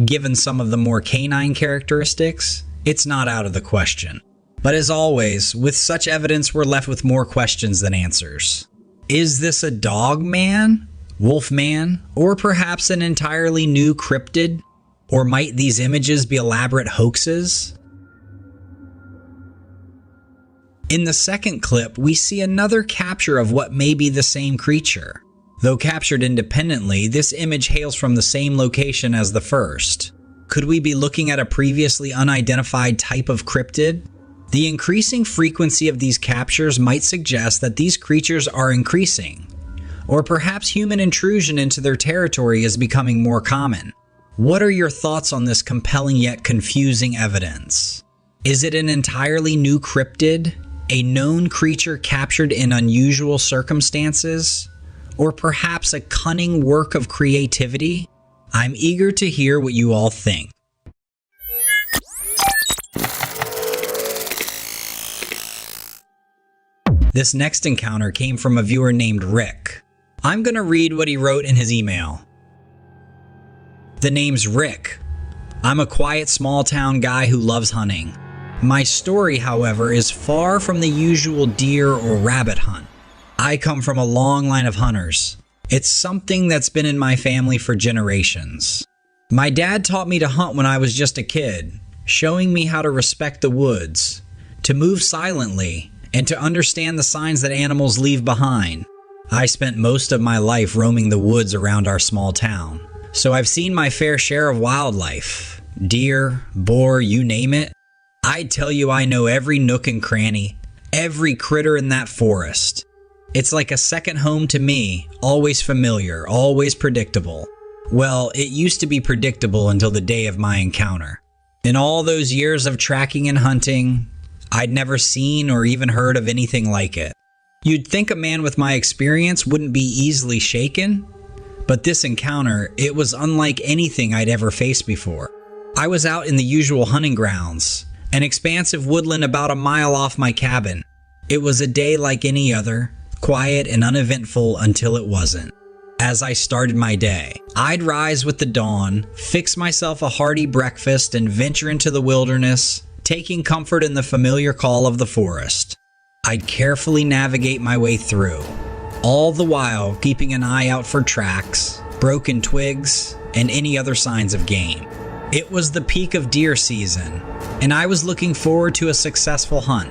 Speaker 1: Given some of the more canine characteristics, it's not out of the question. But as always, with such evidence we're left with more questions than answers. Is this a Dogman, Wolfman, or perhaps an entirely new cryptid? Or might these images be elaborate hoaxes? In the second clip, we see another capture of what may be the same creature. Though captured independently, this image hails from the same location as the first. Could we be looking at a previously unidentified type of cryptid? The increasing frequency of these captures might suggest that these creatures are increasing, or perhaps human intrusion into their territory is becoming more common. What are your thoughts on this compelling yet confusing evidence? Is it an entirely new cryptid, a known creature captured in unusual circumstances, or perhaps a cunning work of creativity? I'm eager to hear what you all think. This next encounter came from a viewer named Rick. I'm going to read what he wrote in his email. The name's Rick. I'm a quiet small town guy who loves hunting. My story, however, is far from the usual deer or rabbit hunt. I come from a long line of hunters. It's something that's been in my family for generations. My dad taught me to hunt when I was just a kid, showing me how to respect the woods, to move silently, and to understand the signs that animals leave behind. I spent most of my life roaming the woods around our small town, so I've seen my fair share of wildlife. Deer, boar, you name it. I'd tell you I know every nook and cranny, every critter in that forest. It's like a second home to me, always familiar, always predictable. Well, it used to be predictable until the day of my encounter. In all those years of tracking and hunting, I'd never seen or even heard of anything like it. You'd think a man with my experience wouldn't be easily shaken, but this encounter, it was unlike anything I'd ever faced before. I was out in the usual hunting grounds, an expansive woodland about a mile off my cabin. It was a day like any other, quiet and uneventful until it wasn't. As I started my day, I'd rise with the dawn, fix myself a hearty breakfast, and venture into the wilderness, taking comfort in the familiar call of the forest. I'd carefully navigate my way through, all the while keeping an eye out for tracks, broken twigs, and any other signs of game. It was the peak of deer season, and I was looking forward to a successful hunt.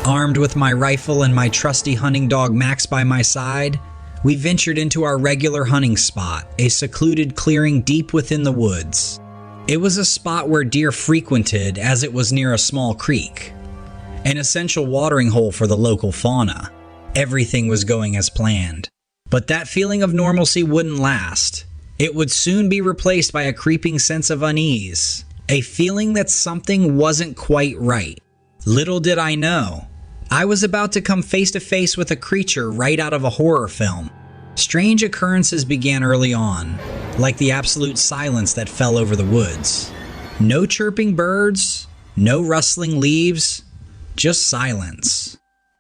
Speaker 1: Armed with my rifle and my trusty hunting dog Max by my side, we ventured into our regular hunting spot, a secluded clearing deep within the woods. It was a spot where deer frequented as it was near a small creek, an essential watering hole for the local fauna. Everything was going as planned. But that feeling of normalcy wouldn't last. It would soon be replaced by a creeping sense of unease, a feeling that something wasn't quite right. Little did I know, I was about to come face to face with a creature right out of a horror film. Strange occurrences began early on, like the absolute silence that fell over the woods. No chirping birds, no rustling leaves, just silence.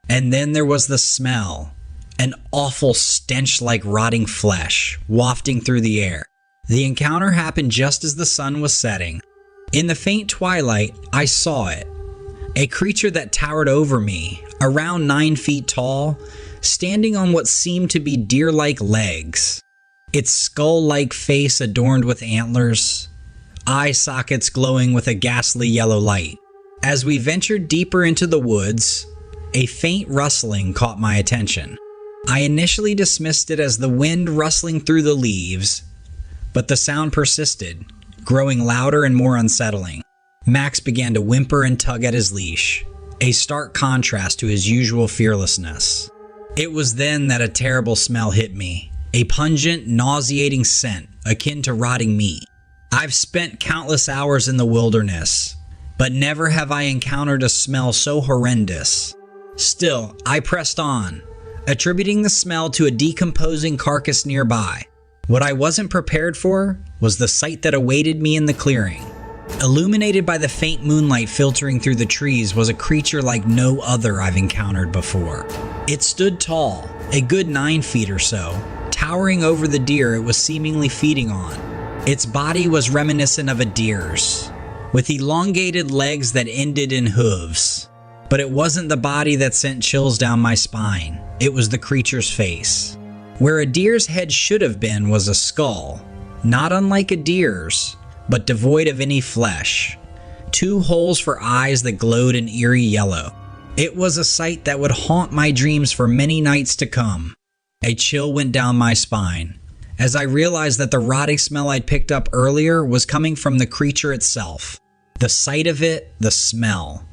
Speaker 1: And then there was the smell, an awful stench like rotting flesh wafting through the air. The encounter happened just as the sun was setting. In the faint twilight, I saw it. A creature that towered over me, around 9 feet tall, standing on what seemed to be deer-like legs. Its skull-like face adorned with antlers, eye sockets glowing with a ghastly yellow light. As we ventured deeper into the woods, a faint rustling caught my attention. I initially dismissed it as the wind rustling through the leaves, but the sound persisted, growing louder and more unsettling. Max began to whimper and tug at his leash, a stark contrast to his usual fearlessness. It was then that a terrible smell hit me, a pungent, nauseating scent akin to rotting meat. I've spent countless hours in the wilderness, but never have I encountered a smell so horrendous. Still, I pressed on, attributing the smell to a decomposing carcass nearby. What I wasn't prepared for was the sight that awaited me in the clearing. Illuminated by the faint moonlight filtering through the trees was a creature like no other I've encountered before. It stood tall, a good 9 feet or so, towering over the deer it was seemingly feeding on. Its body was reminiscent of a deer's, with elongated legs that ended in hooves. But it wasn't the body that sent chills down my spine. It was the creature's face. Where a deer's head should have been was a skull, not unlike a deer's, but devoid of any flesh. 2 holes for eyes that glowed an eerie yellow. It was a sight that would haunt my dreams for many nights to come. A chill went down my spine as I realized that the rotting smell I'd picked up earlier was coming from the creature itself. The sight of it, the smell.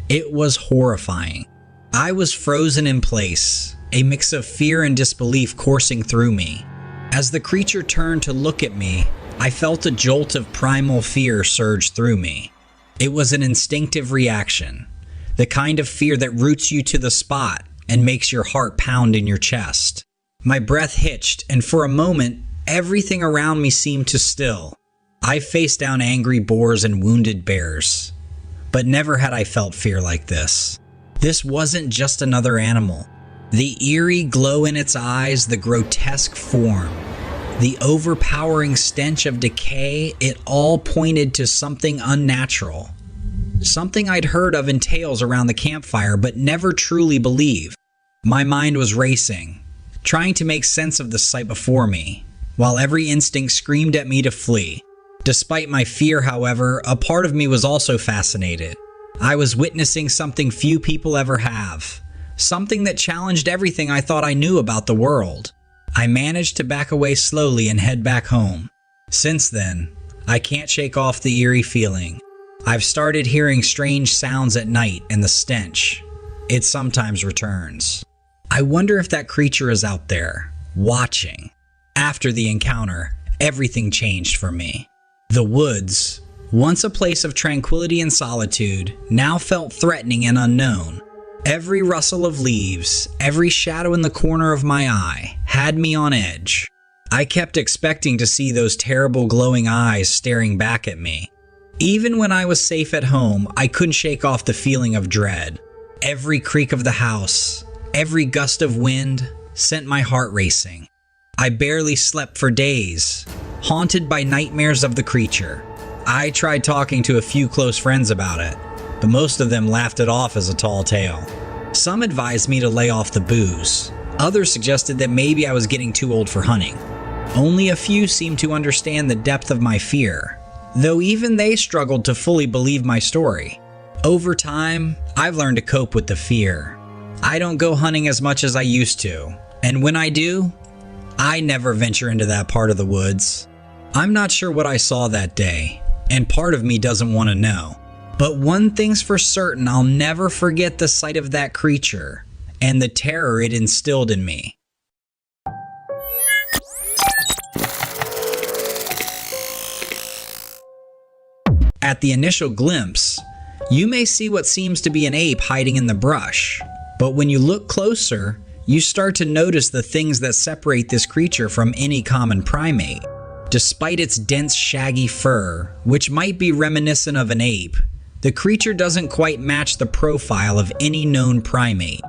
Speaker 1: It was horrifying. I was frozen in place, a mix of fear and disbelief coursing through me. As the creature turned to look at me, I felt a jolt of primal fear surge through me. It was an instinctive reaction, the kind of fear that roots you to the spot and makes your heart pound in your chest. My breath hitched, and for a moment, everything around me seemed to still. I faced down angry boars and wounded bears, but never had I felt fear like this. This wasn't just another animal. The eerie glow in its eyes, the grotesque form, the overpowering stench of decay, it all pointed to something unnatural. Something I'd heard of in tales around the campfire, but never truly believed. My mind was racing, trying to make sense of the sight before me, while every instinct screamed at me to flee. Despite my fear, however, a part of me was also fascinated. I was witnessing something few people ever have, something that challenged everything I thought I knew about the world. I managed to back away slowly and head back home. Since then, I can't shake off the eerie feeling. I've started hearing strange sounds at night, and the stench, it sometimes returns. I wonder if that creature is out there, watching. After the encounter, everything changed for me. The woods, once a place of tranquility and solitude, now felt threatening and unknown. Every rustle of leaves, every shadow in the corner of my eye, had me on edge. I kept expecting to see those terrible glowing eyes staring back at me. Even when I was safe at home, I couldn't shake off the feeling of dread. Every creak of the house, every gust of wind, sent my heart racing. I barely slept for days, haunted by nightmares of the creature. I tried talking to a few close friends about it, but most of them laughed it off as a tall tale. Some advised me to lay off the booze. Others suggested that maybe I was getting too old for hunting. Only a few seemed to understand the depth of my fear, though even they struggled to fully believe my story. Over time, I've learned to cope with the fear. I don't go hunting as much as I used to, and when I do, I never venture into that part of the woods. I'm not sure what I saw that day, and part of me doesn't want to know. But one thing's for certain, I'll never forget the sight of that creature and the terror it instilled in me. At the initial glimpse, you may see what seems to be an ape hiding in the brush, but when you look closer, you start to notice the things that separate this creature from any common primate. Despite its dense, shaggy fur, which might be reminiscent of an ape, the creature doesn't quite match the profile of any known primate.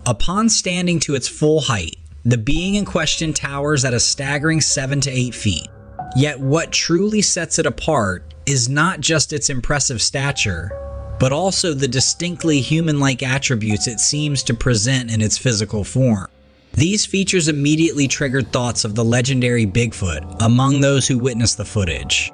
Speaker 1: Upon standing to its full height, the being in question towers at a staggering 7 to 8 feet. Yet what truly sets it apart is not just its impressive stature, but also the distinctly human-like attributes it seems to present in its physical form. These features immediately triggered thoughts of the legendary Bigfoot among those who witnessed the footage.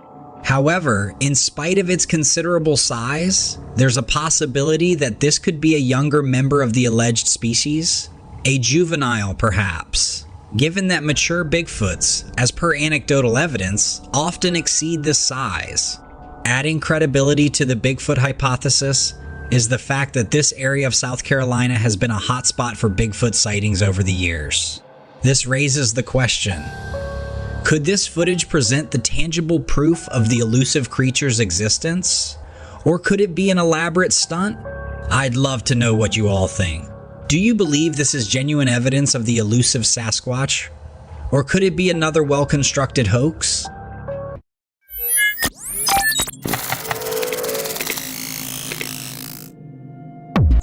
Speaker 1: However, in spite of its considerable size, there's a possibility that this could be a younger member of the alleged species, a juvenile perhaps, given that mature Bigfoots, as per anecdotal evidence, often exceed this size. Adding credibility to the Bigfoot hypothesis is the fact that this area of South Carolina has been a hotspot for Bigfoot sightings over the years. This raises the question, could this footage present the tangible proof of the elusive creature's existence? Or could it be an elaborate stunt? I'd love to know what you all think. Do you believe this is genuine evidence of the elusive Sasquatch? Or could it be another well-constructed hoax?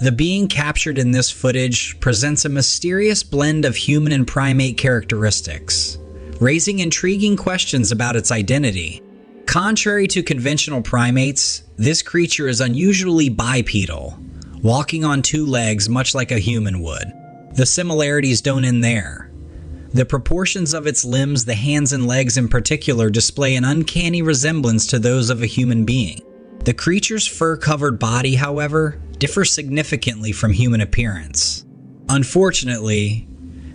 Speaker 1: The being captured in this footage presents a mysterious blend of human and primate characteristics, raising intriguing questions about its identity. Contrary to conventional primates, this creature is unusually bipedal, walking on two legs much like a human would. The similarities don't end there. The proportions of its limbs, the hands and legs in particular, display an uncanny resemblance to those of a human being. The creature's fur-covered body, however, differs significantly from human appearance. Unfortunately,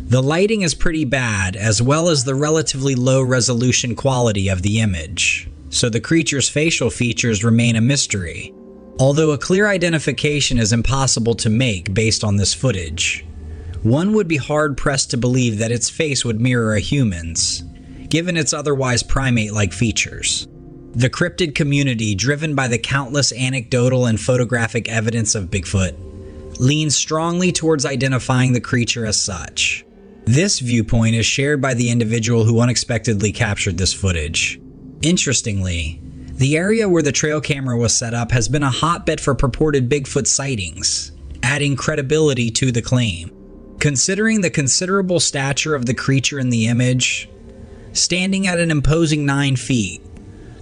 Speaker 1: the lighting is pretty bad, as well as the relatively low resolution quality of the image, so the creature's facial features remain a mystery. Although a clear identification is impossible to make based on this footage, one would be hard-pressed to believe that its face would mirror a human's, given its otherwise primate-like features. The cryptid community, driven by the countless anecdotal and photographic evidence of Bigfoot, leans strongly towards identifying the creature as such. This viewpoint is shared by the individual who unexpectedly captured this footage. Interestingly, the area where the trail camera was set up has been a hotbed for purported Bigfoot sightings, adding credibility to the claim. Considering the considerable stature of the creature in the image, standing at an imposing 9 feet,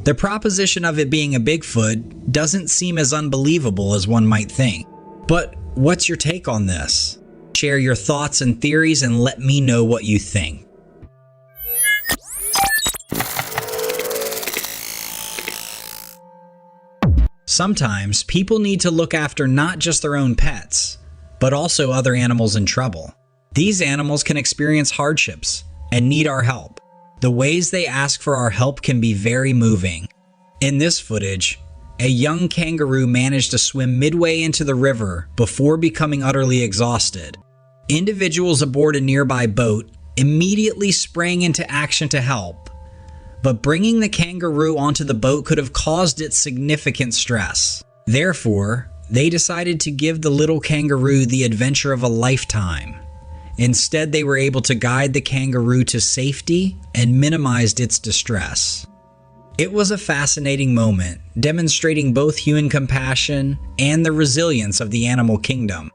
Speaker 1: the proposition of it being a Bigfoot doesn't seem as unbelievable as one might think. But what's your take on this? Share your thoughts and theories and let me know what you think. Sometimes people need to look after not just their own pets, but also other animals in trouble. These animals can experience hardships and need our help. The ways they ask for our help can be very moving. In this footage, a young kangaroo managed to swim midway into the river before becoming utterly exhausted. Individuals aboard a nearby boat immediately sprang into action to help, but bringing the kangaroo onto the boat could have caused it significant stress. Therefore, they decided to give the little kangaroo the adventure of a lifetime. Instead, they were able to guide the kangaroo to safety and minimized its distress. It was a fascinating moment, demonstrating both human compassion and the resilience of the animal kingdom.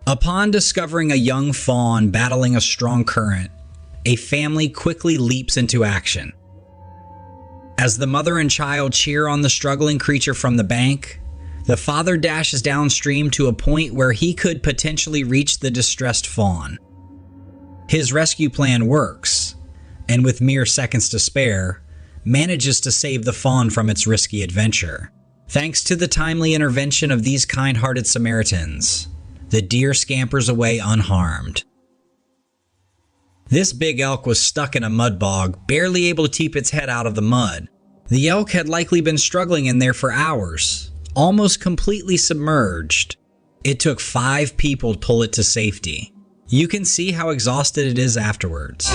Speaker 1: Upon discovering a young fawn battling a strong current, a family quickly leaps into action. As the mother and child cheer on the struggling creature from the bank, the father dashes downstream to a point where he could potentially reach the distressed fawn. His rescue plan works, and with mere seconds to spare, manages to save the fawn from its risky adventure. Thanks to the timely intervention of these kind-hearted Samaritans, the deer scampers away unharmed. This big elk was stuck in a mud bog, barely able to keep its head out of the mud. The elk had likely been struggling in there for hours, almost completely submerged. It took 5 people to pull it to safety. You can see how exhausted it is afterwards.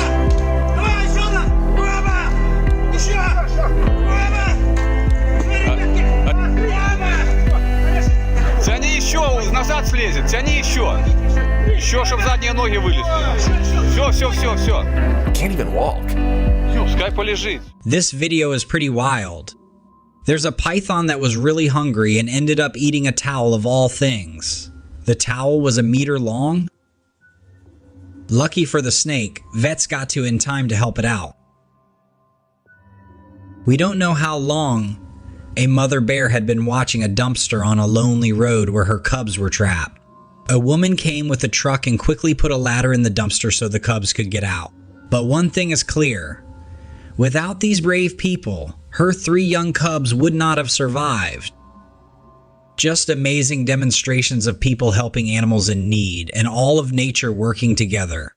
Speaker 3: Тяни еще, назад слезет, тяни еще. Еще, чтобы задние ноги вылезли. Все.
Speaker 4: Can't even walk.
Speaker 3: Пускай полежит.
Speaker 1: This video is pretty wild. There's a python that was really hungry and ended up eating a towel of all things. The towel was 1 meter long. Lucky for the snake, vets got to it in time to help it out. We don't know how long a mother bear had been watching a dumpster on a lonely road where her cubs were trapped. A woman came with a truck and quickly put a ladder in the dumpster so the cubs could get out. But one thing is clear. Without these brave people, her 3 young cubs would not have survived. Just amazing demonstrations of people helping animals in need and all of nature working together.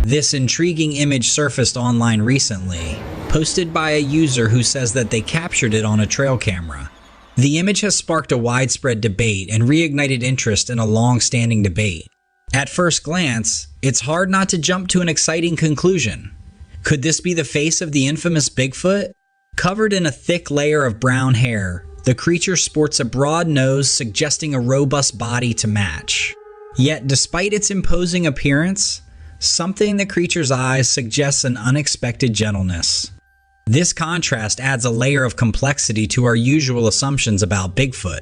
Speaker 1: This intriguing image surfaced online recently, posted by a user who says that they captured it on a trail camera. The image has sparked a widespread debate and reignited interest in a long-standing debate. At first glance, it's hard not to jump to an exciting conclusion. Could this be the face of the infamous Bigfoot? Covered in a thick layer of brown hair, the creature sports a broad nose suggesting a robust body to match. Yet despite its imposing appearance, something in the creature's eyes suggests an unexpected gentleness. This contrast adds a layer of complexity to our usual assumptions about Bigfoot,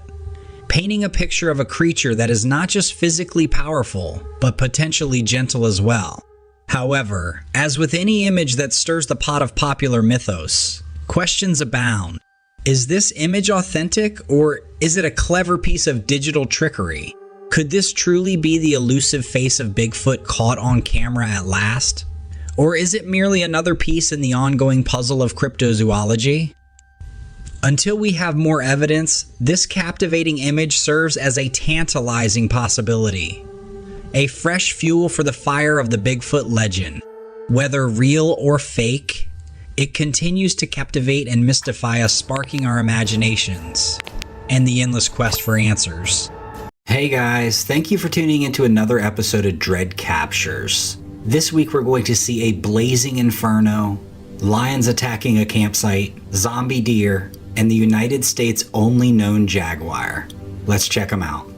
Speaker 1: painting a picture of a creature that is not just physically powerful, but potentially gentle as well. However, as with any image that stirs the pot of popular mythos, questions abound. Is this image authentic, or is it a clever piece of digital trickery? Could this truly be the elusive face of Bigfoot caught on camera at last? Or is it merely another piece in the ongoing puzzle of cryptozoology? Until we have more evidence, this captivating image serves as a tantalizing possibility. A fresh fuel for the fire of the Bigfoot legend. Whether real or fake, it continues to captivate and mystify us, sparking our imaginations and the endless quest for answers. Hey guys, thank you for tuning into another episode of Dread Captures. This week we're going to see a blazing inferno, lions attacking a campsite, zombie deer, and the United States' only known jaguar. Let's check them out.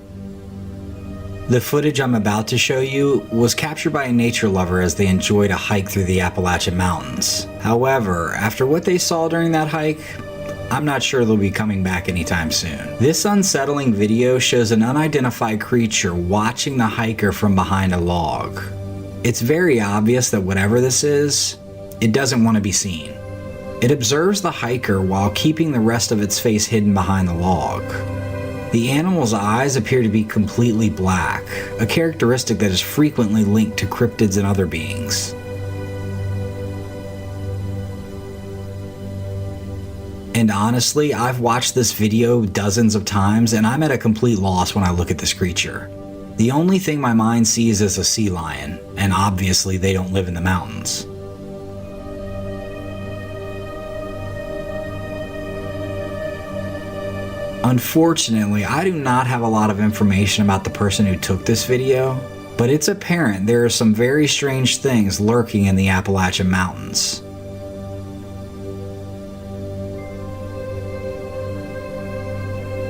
Speaker 1: The footage I'm about to show you was captured by a nature lover as they enjoyed a hike through the Appalachian Mountains. However, after what they saw during that hike, I'm not sure they'll be coming back anytime soon. This unsettling video shows an unidentified creature watching the hiker from behind a log. It's very obvious that whatever this is, it doesn't want to be seen. It observes the hiker while keeping the rest of its face hidden behind the log. The animal's eyes appear to be completely black, a characteristic that is frequently linked to cryptids and other beings. And honestly, I've watched this video dozens of times and I'm at a complete loss when I look at this creature. The only thing my mind sees is a sea lion, and obviously they don't live in the mountains. Unfortunately, I do not have a lot of information about the person who took this video, but it's apparent there are some very strange things lurking in the Appalachian Mountains.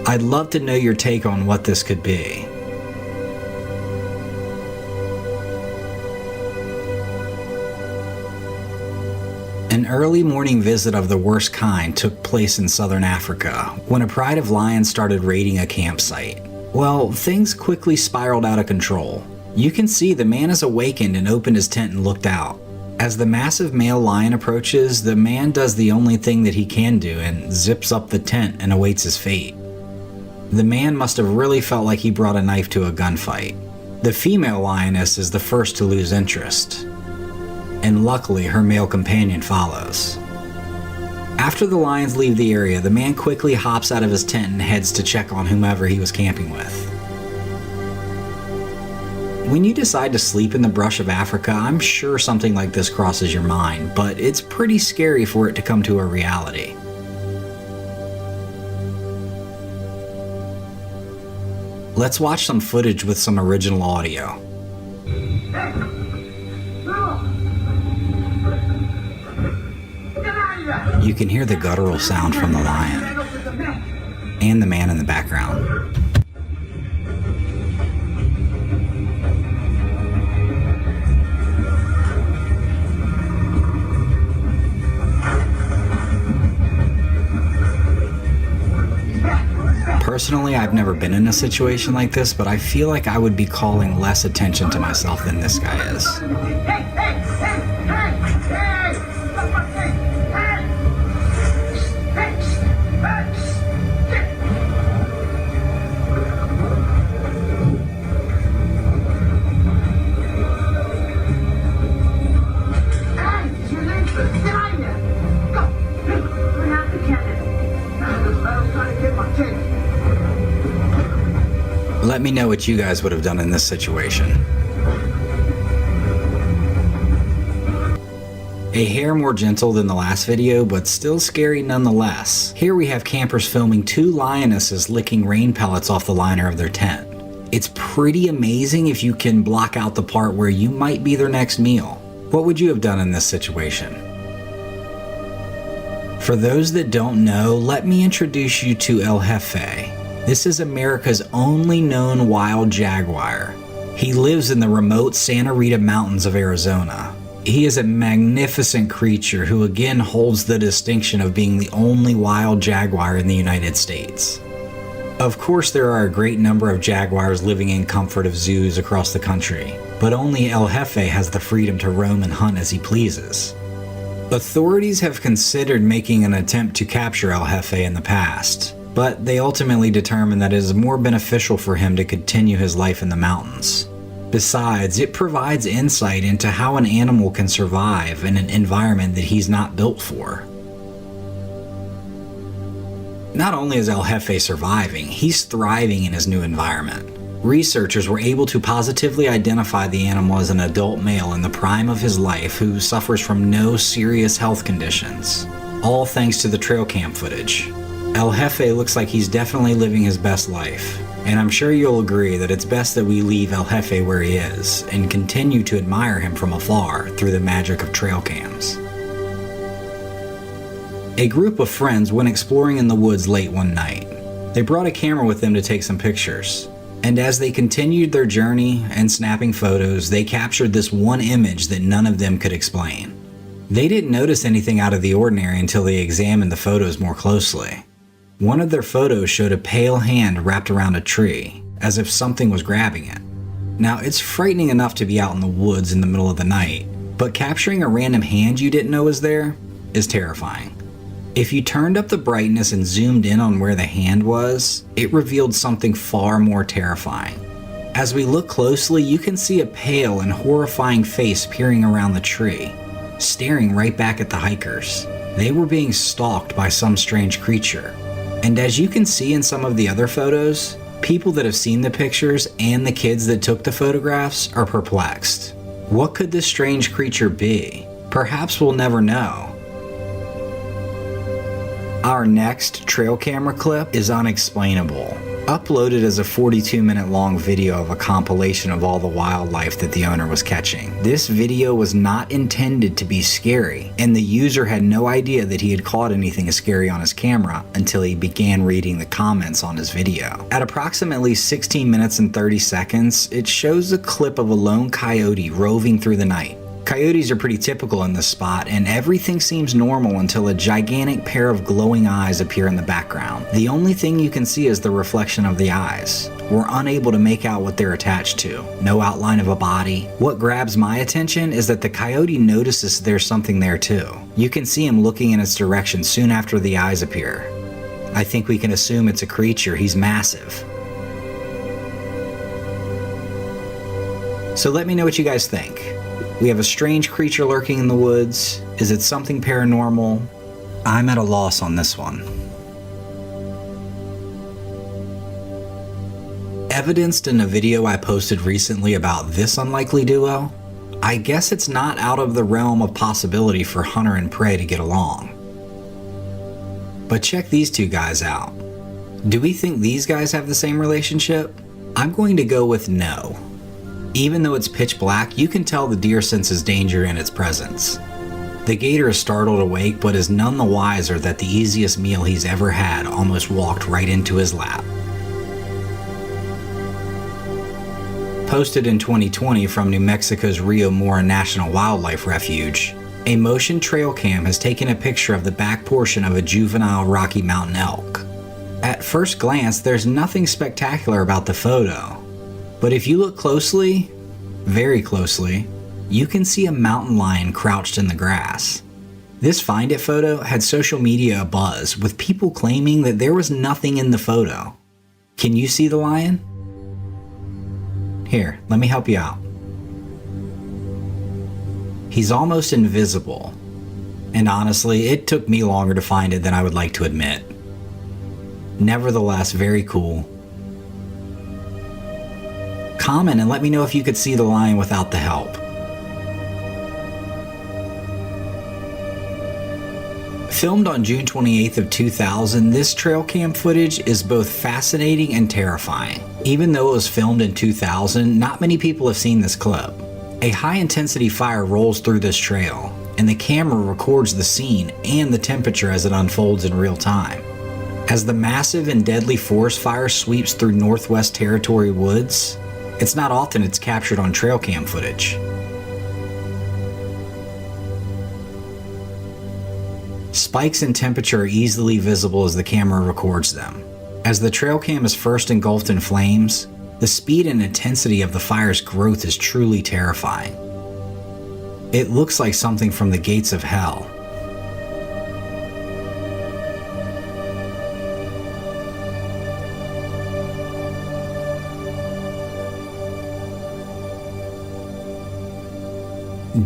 Speaker 1: I'd love to know your take on what this could be. An early morning visit of the worst kind took place in southern Africa when a pride of lions started raiding a campsite. Well, things quickly spiraled out of control. You can see the man has awakened and opened his tent and looked out. As the massive male lion approaches, the man does the only thing that he can do and zips up the tent and awaits his fate. The man must have really felt like he brought a knife to a gunfight. The female lioness is the first to lose interest, and luckily her male companion follows. After the lions leave the area, the man quickly hops out of his tent and heads to check on whomever he was camping with. When you decide to sleep in the brush of Africa, I'm sure something like this crosses your mind, but it's pretty scary for it to come to a reality. Let's watch some footage with some original audio. You can hear the guttural sound from the lion and the man in the background. Personally, I've never been in a situation like this, but I feel like I would be calling less attention to myself than this guy is. Let me know what you guys would have done in this situation. A hair more gentle than the last video, but still scary nonetheless. Here we have campers filming 2 lionesses licking rain pellets off the liner of their tent. It's pretty amazing if you can block out the part where you might be their next meal. What would you have done in this situation? For those that don't know, let me introduce you to El Jefe. This is America's only known wild jaguar. He lives in the remote Santa Rita Mountains of Arizona. He is a magnificent creature who again holds the distinction of being the only wild jaguar in the United States. Of course, there are a great number of jaguars living in comfort of zoos across the country, but only El Jefe has the freedom to roam and hunt as he pleases. Authorities have considered making an attempt to capture El Jefe in the past, but they ultimately determined that it is more beneficial for him to continue his life in the mountains. Besides, it provides insight into how an animal can survive in an environment that he's not built for. Not only is El Jefe surviving, he's thriving in his new environment. Researchers were able to positively identify the animal as an adult male in the prime of his life who suffers from no serious health conditions, all thanks to the Trailcam footage. El Jefe looks like he's definitely living his best life. And I'm sure you'll agree that it's best that we leave El Jefe where he is and continue to admire him from afar through the magic of trail cams. A group of friends went exploring in the woods late one night. They brought a camera with them to take some pictures. And as they continued their journey and snapping photos, they captured this one image that none of them could explain. They didn't notice anything out of the ordinary until they examined the photos more closely. One of their photos showed a pale hand wrapped around a tree, as if something was grabbing it. Now, it's frightening enough to be out in the woods in the middle of the night, but capturing a random hand you didn't know was there is terrifying. If you turned up the brightness and zoomed in on where the hand was, it revealed something far more terrifying. As we look closely, you can see a pale and horrifying face peering around the tree, staring right back at the hikers. They were being stalked by some strange creature. And as you can see in some of the other photos, people that have seen the pictures and the kids that took the photographs are perplexed. What could this strange creature be? Perhaps we'll never know. Our next trail camera clip is unexplainable. Uploaded as a 42-minute long video of a compilation of all the wildlife that the owner was catching. This video was not intended to be scary, and the user had no idea that he had caught anything scary on his camera until he began reading the comments on his video. At approximately 16 minutes and 30 seconds, it shows a clip of a lone coyote roving through the night. Coyotes are pretty typical in this spot, and everything seems normal until a gigantic pair of glowing eyes appear in the background. The only thing you can see is the reflection of the eyes. We're unable to make out what they're attached to. No outline of a body. What grabs my attention is that the coyote notices there's something there too. You can see him looking in its direction soon after the eyes appear. I think we can assume it's a creature. He's massive. So let me know what you guys think. We have a strange creature lurking in the woods. Is it something paranormal? I'm at a loss on this one. Evidenced in a video I posted recently about this unlikely duo, I guess it's not out of the realm of possibility for hunter and prey to get along. But check these two guys out. Do we think these guys have the same relationship? I'm going to go with no. Even though it's pitch black, you can tell the deer senses danger in its presence. The gator is startled awake, but is none the wiser that the easiest meal he's ever had almost walked right into his lap. Posted in 2020 from New Mexico's Rio Mora National Wildlife Refuge, a motion trail cam has taken a picture of the back portion of a juvenile Rocky Mountain elk. At first glance, there's nothing spectacular about the photo. But if you look closely, very closely, you can see a mountain lion crouched in the grass. This Find It photo had social media abuzz, with people claiming that there was nothing in the photo. Can you see the lion? Here, let me help you out. He's almost invisible, and honestly, it took me longer to find it than I would like to admit. Nevertheless, very cool. Comment and let me know if you could see the lion without the help. Filmed on June 28th of 2000, this trail cam footage is both fascinating and terrifying. Even though it was filmed in 2000, not many people have seen this clip. A high-intensity fire rolls through this trail, and the camera records the scene and the temperature as it unfolds in real time. As the massive and deadly forest fire sweeps through Northwest Territory woods, it's not often it's captured on trail cam footage. Spikes in temperature are easily visible as the camera records them. As the trail cam is first engulfed in flames, the speed and intensity of the fire's growth is truly terrifying. It looks like something from the gates of hell.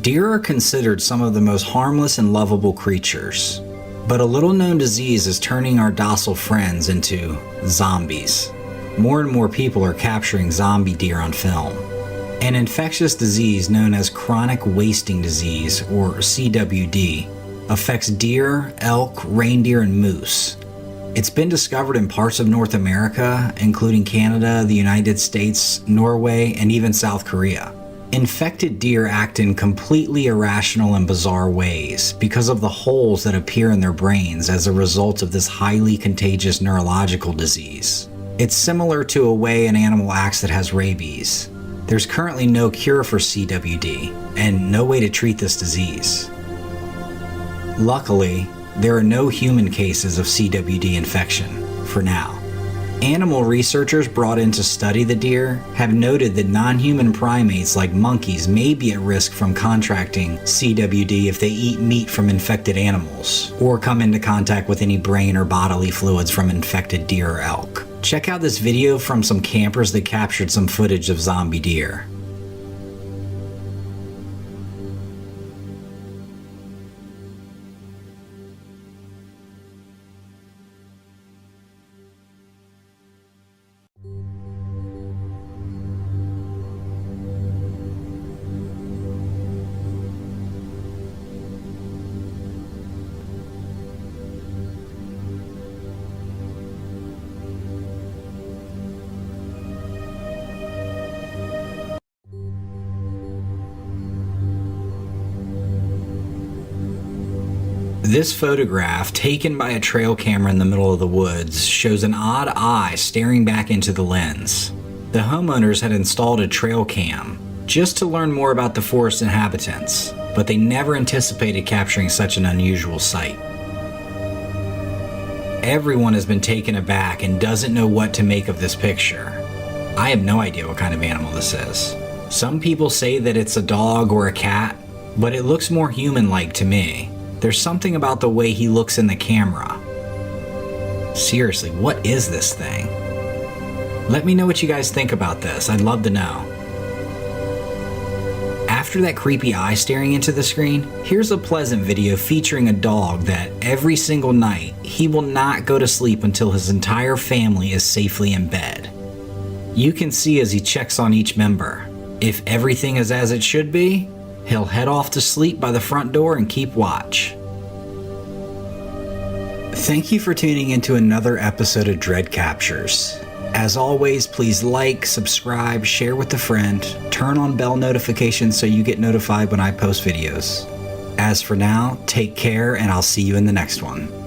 Speaker 1: Deer are considered some of the most harmless and lovable creatures, but a little-known disease is turning our docile friends into zombies. More and more people are capturing zombie deer on film. An infectious disease known as chronic wasting disease, or CWD, affects deer, elk, reindeer, and moose. It's been discovered in parts of North America, including Canada, the United States, Norway, and even South Korea. Infected deer act in completely irrational and bizarre ways because of the holes that appear in their brains as a result of this highly contagious neurological disease. It's similar to a way an animal acts that has rabies. There's currently no cure for CWD and no way to treat this disease. Luckily, there are no human cases of CWD infection for now. Animal researchers brought in to study the deer have noted that non-human primates like monkeys may be at risk from contracting CWD if they eat meat from infected animals or come into contact with any brain or bodily fluids from infected deer or elk. Check out this video from some campers that captured some footage of zombie deer. This photograph, taken by a trail camera in the middle of the woods, shows an odd eye staring back into the lens. The homeowners had installed a trail cam just to learn more about the forest inhabitants, but they never anticipated capturing such an unusual sight. Everyone has been taken aback and doesn't know what to make of this picture. I have no idea what kind of animal this is. Some people say that it's a dog or a cat, but it looks more human-like to me. There's something about the way he looks in the camera. Seriously, what is this thing? Let me know what you guys think about this. I'd love to know. After that creepy eye staring into the screen, here's a pleasant video featuring a dog that every single night he will not go to sleep until his entire family is safely in bed. You can see as he checks on each member. If everything is as it should be, he'll head off to sleep by the front door and keep watch. Thank you for tuning into another episode of Dread Captures. As always, please like, subscribe, share with a friend, turn on bell notifications so you get notified when I post videos. As for now, take care and I'll see you in the next one.